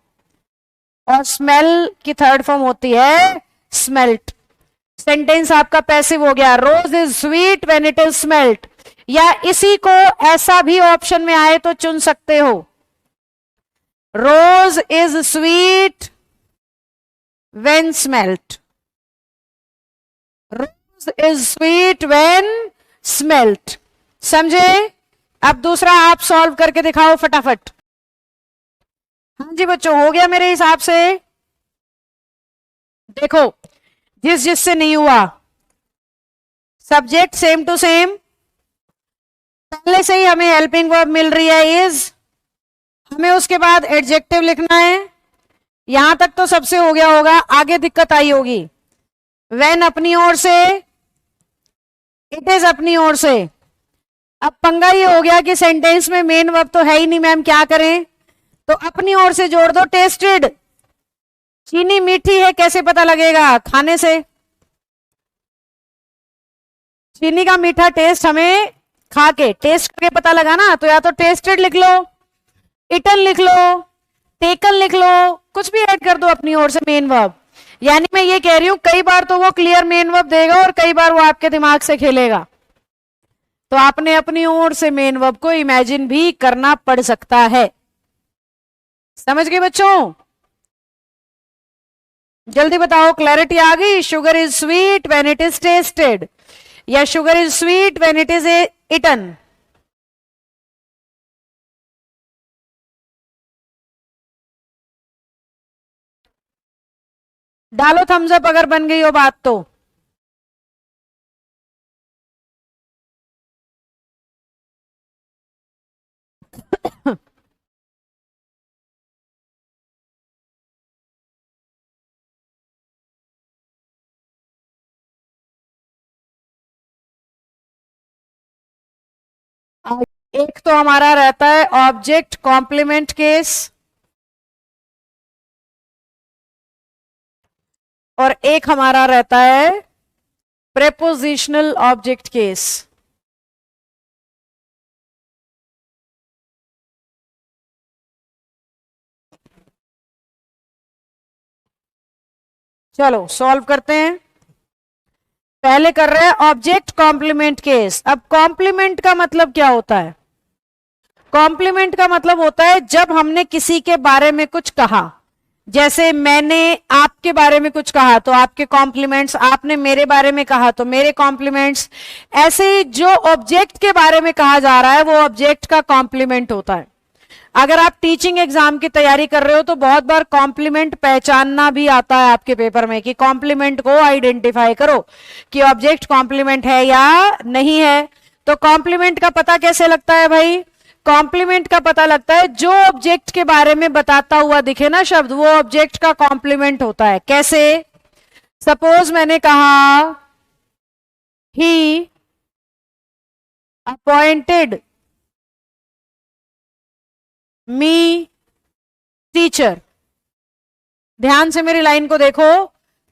और स्मेल की थर्ड फॉर्म होती है स्मेल्ट। सेंटेंस आपका पैसिव हो गया। Rose is sweet when it is smelt. या इसी को ऐसा भी ऑप्शन में आए तो चुन सकते हो, rose is sweet when smelt. Rose is sweet when smelt. समझे? अब दूसरा आप सॉल्व करके दिखाओ फटाफट। हाँ जी बच्चों, हो गया मेरे हिसाब से। देखो, जिससे नहीं हुआ, सब्जेक्ट सेम टू सेम, पहले से ही हमें हेल्पिंग वर्ब मिल रही है इज, हमें उसके बाद एडजेक्टिव लिखना है। यहां तक तो सबसे हो गया होगा, आगे दिक्कत आई होगी। व्हेन अपनी ओर से, इट इज अपनी ओर से। अब पंगा ये हो गया कि सेंटेंस में मेन वर्ब तो है ही नहीं मैम, क्या करें? तो अपनी ओर से जोड़ दो टेस्टेड। चीनी मीठी है कैसे पता लगेगा? खाने से। चीनी का मीठा टेस्ट हमें खा के, टेस्ट करके पता लगा ना। तो या तो टेस्टेड लिख लो, इटन लिख लो, टेकन लिख लो, कुछ भी ऐड कर दो अपनी ओर से मेन वर्ब। यानी मैं ये कह रही हूं, कई बार तो वो क्लियर मेन वर्ब देगा और कई बार वो आपके दिमाग से खेलेगा। तो आपने अपनी ओर से मेन वर्ब को इमेजिन भी करना पड़ सकता है। समझ गए बच्चों? जल्दी बताओ, क्लैरिटी आ गई? Sugar is sweet when it is tested, या sugar is sweet when it is eaten. डालो थम्स अप अगर बन गई हो बात तो। एक तो हमारा रहता है ऑब्जेक्ट कॉम्प्लीमेंट केस, और एक हमारा रहता है प्रेपोजिशनल ऑब्जेक्ट केस। चलो सॉल्व करते हैं। पहले कर रहे हैं ऑब्जेक्ट कॉम्प्लीमेंट केस। अब कॉम्प्लीमेंट का मतलब क्या होता है? कॉम्प्लीमेंट का मतलब होता है जब हमने किसी के बारे में कुछ कहा, जैसे मैंने आपके बारे में कुछ कहा तो आपके कॉम्प्लीमेंट्स, आपने मेरे बारे में कहा तो मेरे कॉम्प्लीमेंट्स। ऐसे ही जो ऑब्जेक्ट के बारे में कहा जा रहा है वो ऑब्जेक्ट का कॉम्प्लीमेंट होता है। अगर आप टीचिंग एग्जाम की तैयारी कर रहे हो तो बहुत बार कॉम्प्लीमेंट पहचानना भी आता है आपके पेपर में, कि कॉम्प्लीमेंट को आइडेंटिफाई करो कि ऑब्जेक्ट कॉम्प्लीमेंट है या नहीं है। तो कॉम्प्लीमेंट का पता कैसे लगता है भाई? कॉम्प्लीमेंट का पता लगता है जो ऑब्जेक्ट के बारे में बताता हुआ दिखे ना शब्द, वो ऑब्जेक्ट का कॉम्प्लीमेंट होता है। कैसे? सपोज मैंने कहा ही अपॉइंटेड मी टीचर। ध्यान से मेरी लाइन को देखो,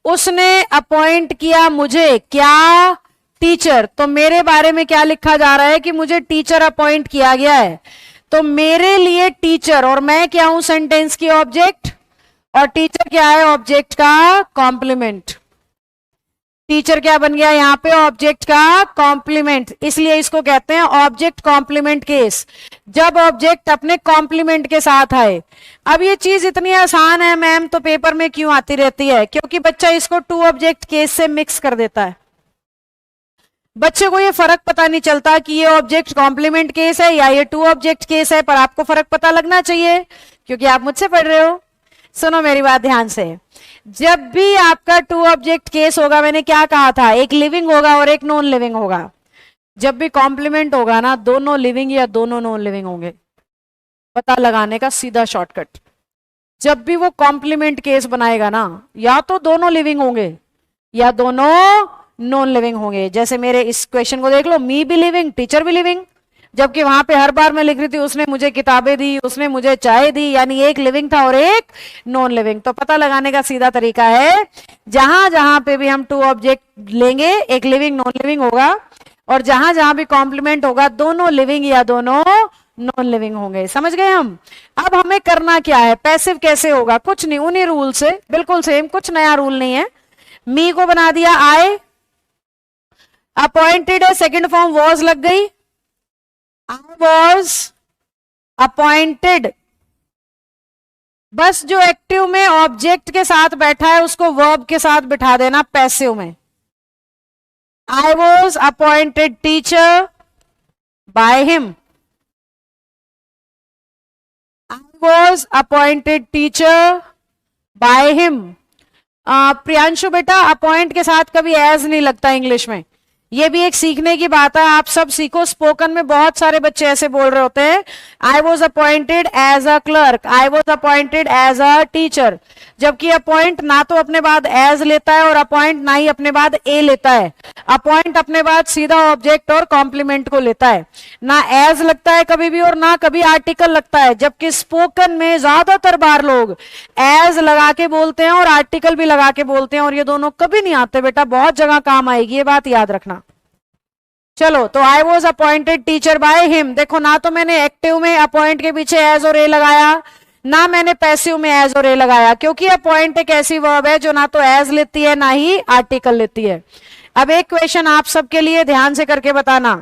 उसने अपॉइंट किया मुझे क्या? टीचर। तो मेरे बारे में क्या लिखा जा रहा है कि मुझे टीचर अपॉइंट किया गया है। तो मेरे लिए टीचर, और मैं क्या हूं सेंटेंस की? ऑब्जेक्ट। और टीचर क्या है? ऑब्जेक्ट का कॉम्प्लीमेंट। टीचर क्या बन गया यहां पे? ऑब्जेक्ट का कॉम्प्लीमेंट। इसलिए इसको कहते हैं ऑब्जेक्ट कॉम्प्लीमेंट केस, जब ऑब्जेक्ट अपने कॉम्प्लीमेंट के साथ आए। अब ये चीज इतनी आसान है मैम, तो पेपर में क्यों आती रहती है? क्योंकि बच्चा इसको टू ऑब्जेक्ट केस से मिक्स कर देता है। बच्चे को ये फर्क पता नहीं चलता कि ये ऑब्जेक्ट कॉम्प्लीमेंट केस है या ये टू ऑब्जेक्ट केस है, पर आपको फर्क पता लगना चाहिए क्योंकि आप मुझसे पढ़ रहे हो। सुनो मेरी बात ध्यान से, जब भी आपका टू ऑब्जेक्ट केस होगा, मैंने क्या कहा था? एक लिविंग होगा और एक नॉन लिविंग होगा। जब भी कॉम्प्लीमेंट होगा ना, दोनों लिविंग या दोनों नॉन लिविंग होंगे। पता लगाने का सीधा शॉर्टकट, जब भी वो कॉम्प्लीमेंट केस बनाएगा ना, या तो दोनों लिविंग होंगे या दोनों नॉन लिविंग होंगे। जैसे मेरे इस क्वेश्चन को देख लो, मी भी लिविंग, टीचर भी लिविंग, जबकि वहां पे हर बार मैं लिख रही थी उसने मुझे किताबें दी, उसने मुझे चाय दी, यानी एक लिविंग था और एक नॉन लिविंग। तो पता लगाने का सीधा तरीका है, जहां जहां पे भी हम टू ऑब्जेक्ट लेंगे एक लिविंग नॉन लिविंग होगा, और जहां जहां भी कॉम्प्लीमेंट होगा दोनों लिविंग या दोनों नॉन लिविंग होंगे। समझ गए हम। अब हमें करना क्या है, पैसिव कैसे होगा, कुछ नहीं, उन्हीं रूल से बिल्कुल सेम, कुछ नया रूल नहीं है। मी को बना दिया आई, अपॉइंटेड है, सेकंड फॉर्म वॉज लग गई, आई वॉज अपॉइंटेड। बस जो एक्टिव में ऑब्जेक्ट के साथ बैठा है उसको वर्ब के साथ बिठा देना पैसिव में। आई was appointed teacher by him, I was appointed teacher by him। Priyanshu बेटा, अपॉइंट के साथ कभी एज नहीं लगता इंग्लिश में, ये भी एक सीखने की बात है, आप सब सीखो। स्पोकन में बहुत सारे बच्चे ऐसे बोल रहे होते हैं, I was appointed as a clerk, I was appointed as a teacher, जबकि अपॉइंट ना तो अपने बाद एज लेता है और अपॉइंट ना ही अपने बाद ए लेता है। अपॉइंट अपने बाद सीधा ऑब्जेक्ट और कॉम्प्लीमेंट को लेता है, ना एज लगता है कभी भी और ना कभी आर्टिकल लगता है। जबकि स्पोकन में ज्यादातर बार लोग एज लगा के बोलते हैं और आर्टिकल भी लगा के बोलते हैं, और ये दोनों कभी नहीं आते बेटा, बहुत जगह काम आएगी, ये बात याद रखना। चलो, तो आई was appointed teacher by him, देखो ना तो मैंने एक्टिव में अपॉइंट के पीछे एज और ए लगाया, ना मैंने पैसिव में एज और ए लगाया, क्योंकि अपॉइंट एक ऐसी वर्ब है जो ना तो एज लेती है ना ही आर्टिकल लेती है। अब एक क्वेश्चन आप सबके लिए ध्यान से करके बताना,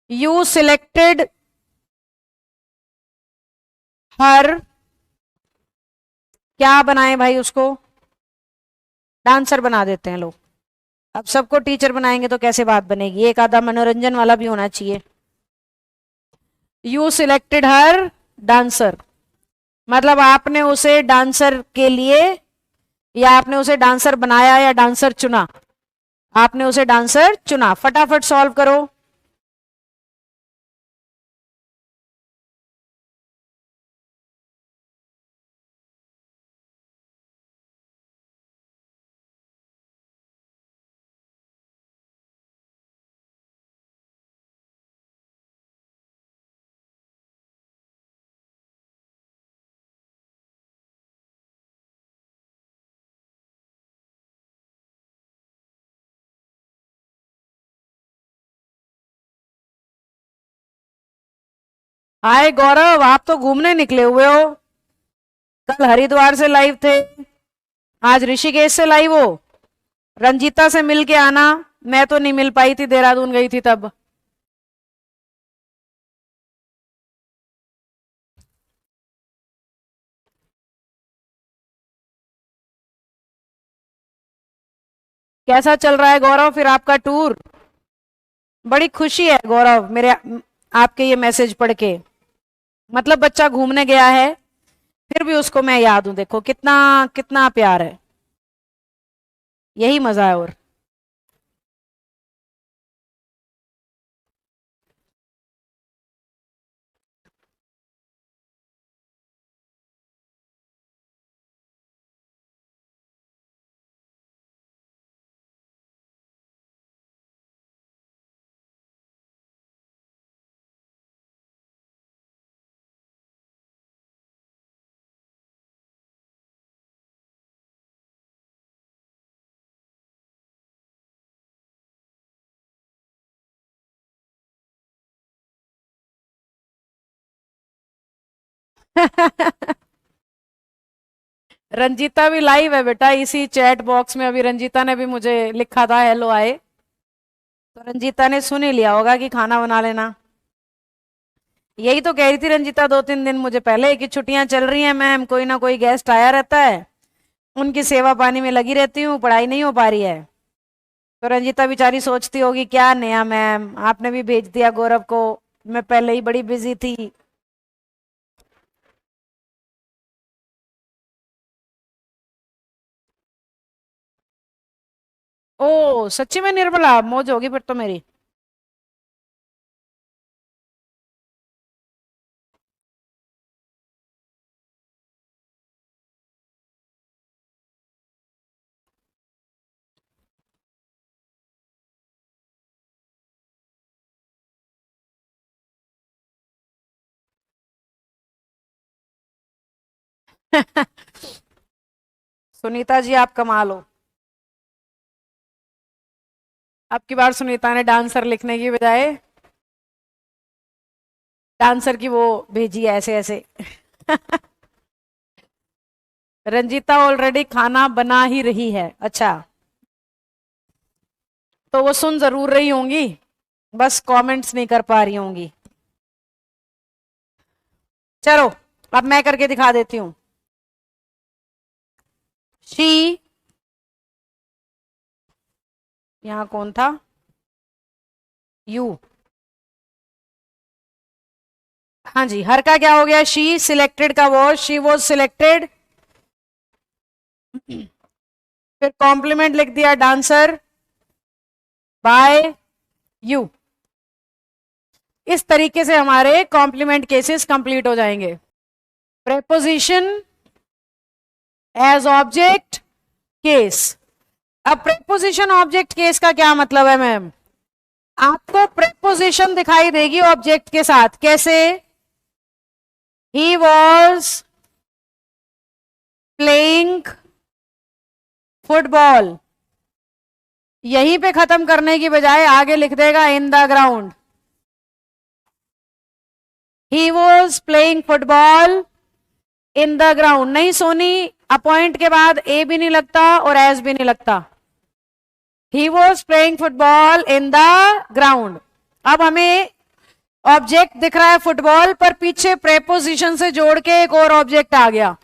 यू सिलेक्टेड हर, क्या बनाए भाई उसको, डांसर बना देते हैं लोग। अब सबको टीचर बनाएंगे तो कैसे बात बनेगी, एक आधा मनोरंजन वाला भी होना चाहिए। यू सिलेक्टेड हर डांसर, मतलब आपने उसे डांसर के लिए, या आपने उसे डांसर बनाया या डांसर चुना, आपने उसे डांसर चुना। फटाफट सॉल्व करो। हाय गौरव, आप तो घूमने निकले हुए हो, कल हरिद्वार से लाइव थे, आज ऋषिकेश से लाइव हो। रंजीता से मिल के आना, मैं तो नहीं मिल पाई थी, देहरादून गई थी तब। कैसा चल रहा है गौरव फिर आपका टूर? बड़ी खुशी है गौरव मेरे आपके ये मैसेज पढ़ के, मतलब बच्चा घूमने गया है फिर भी उसको मैं याद हूं, देखो कितना कितना प्यार है, यही मजा है। और रंजीता भी लाइव है बेटा इसी चैट बॉक्स में, अभी रंजीता ने भी मुझे लिखा था हेलो आए, तो रंजीता ने सुन ही लिया होगा कि खाना बना लेना। यही तो कह रही थी रंजीता 2-3 दिन मुझे पहले कि छुट्टियां चल रही हैं मैम, कोई ना कोई गेस्ट आया रहता है, उनकी सेवा पानी में लगी रहती हूँ, पढ़ाई नहीं हो पा रही है। तो रंजीता बेचारी सोचती होगी क्या नया मैम, आपने भी भेज दिया गौरव को, मैं पहले ही बड़ी बिजी थी। ओ सच्ची में निर्मला, मौज होगी फिर तो मेरी। सुनीता जी आप कमाल हो। अब की बार सुनीता ने डांसर लिखने की बजाय डांसर की वो भेजी है ऐसे ऐसे। रंजीता ऑलरेडी खाना बना ही रही है। अच्छा, तो वो सुन जरूर रही होंगी, बस कमेंट्स नहीं कर पा रही होंगी। चलो अब मैं करके दिखा देती हूं। शी, यहां कौन था, यू। हाँ जी, हर का क्या हो गया, शी, सिलेक्टेड का वॉज, शी वॉज सिलेक्टेड। फिर कॉम्प्लीमेंट लिख दिया डांसर बाय यू। इस तरीके से हमारे कॉम्प्लीमेंट केसेस कंप्लीट हो जाएंगे। Preposition as object case. अब प्रेपोजिशन ऑब्जेक्ट केस का क्या मतलब है मैम, आपको प्रेपोजिशन दिखाई देगी ऑब्जेक्ट के साथ। कैसे, ही वॉज प्लेइंग फुटबॉल, यहीं पे खत्म करने की बजाय आगे लिख देगा इन the ground. He was playing football in the ground. नहीं सोनी, अपॉइंट के बाद ए भी नहीं लगता और एस भी नहीं लगता। He was playing football in the ground. अब हमें ऑब्जेक्ट दिख रहा है फुटबॉल, पर पीछे प्रेपोजिशन से जोड़ के एक और ऑब्जेक्ट आ गया।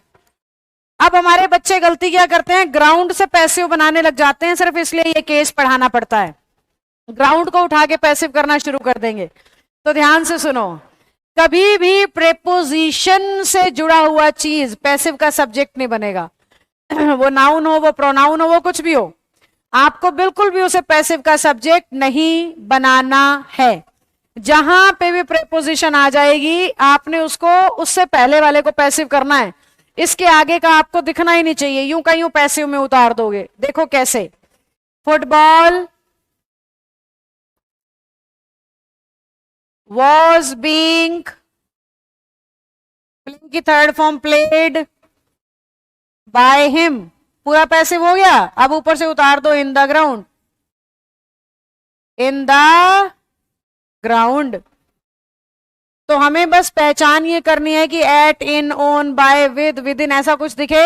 अब हमारे बच्चे गलती क्या करते हैं, ग्राउंड से पैसिव बनाने लग जाते हैं, सिर्फ इसलिए ये केस पढ़ाना पड़ता है। ग्राउंड को उठा के पैसिव करना शुरू कर देंगे। तो ध्यान से सुनो, कभी भी प्रेपोजिशन से जुड़ा हुआ चीज पैसिव का सब्जेक्ट नहीं बनेगा। वो नाउन हो, वो प्रोनाउन हो, वो कुछ भी हो, आपको बिल्कुल भी उसे पैसिव का सब्जेक्ट नहीं बनाना है। जहां पे भी प्रेपोजिशन आ जाएगी आपने उसको उससे पहले वाले को पैसिव करना है, इसके आगे का आपको दिखना ही नहीं चाहिए। यूं का यूं पैसिव में उतार दोगे। देखो कैसे, फुटबॉल was being, प्लेइंग की third form played by him, पूरा पैसिव हो गया। अब ऊपर से उतार दो in the ground, in the ground. तो हमें बस पहचान ये करनी है कि at, in, on, by, with इन ऐसा कुछ दिखे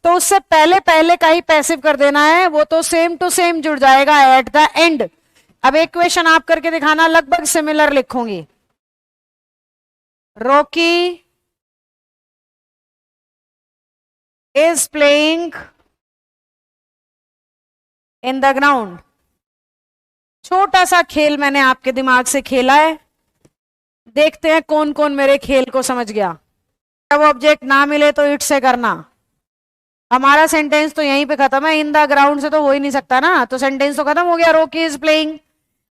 तो उससे पहले पहले का ही पैसिव कर देना है, वो तो सेम टू सेम जुड़ जाएगा एट द एंड। अब एक क्वेश्चन आप करके दिखाना, लगभग सिमिलर लिखूंगी। Rocky is playing in the ground. छोटा सा खेल मैंने आपके दिमाग से खेला है, देखते हैं कौन कौन मेरे खेल को समझ गया। जब ऑब्जेक्ट ना मिले तो इट से करना। हमारा सेंटेंस तो यहीं पे खत्म है, इन द ग्राउंड से तो हो ही नहीं सकता ना, तो सेंटेंस तो खत्म हो गया, रॉकी इज प्लेइंग।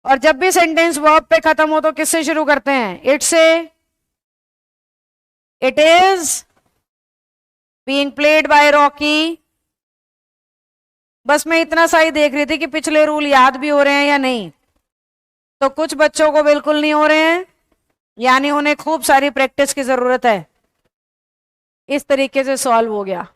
और जब भी सेंटेंस वर्ब पे खत्म हो तो किससे शुरू करते हैं, इट से। It is being played by Rocky. बस मैं इतना सा ही देख रही थी कि पिछले रूल याद भी हो रहे हैं या नहीं। तो कुछ बच्चों को बिल्कुल नहीं हो रहे हैं, यानी उन्हें खूब सारी प्रैक्टिस की जरूरत है। इस तरीके से सॉल्व हो गया।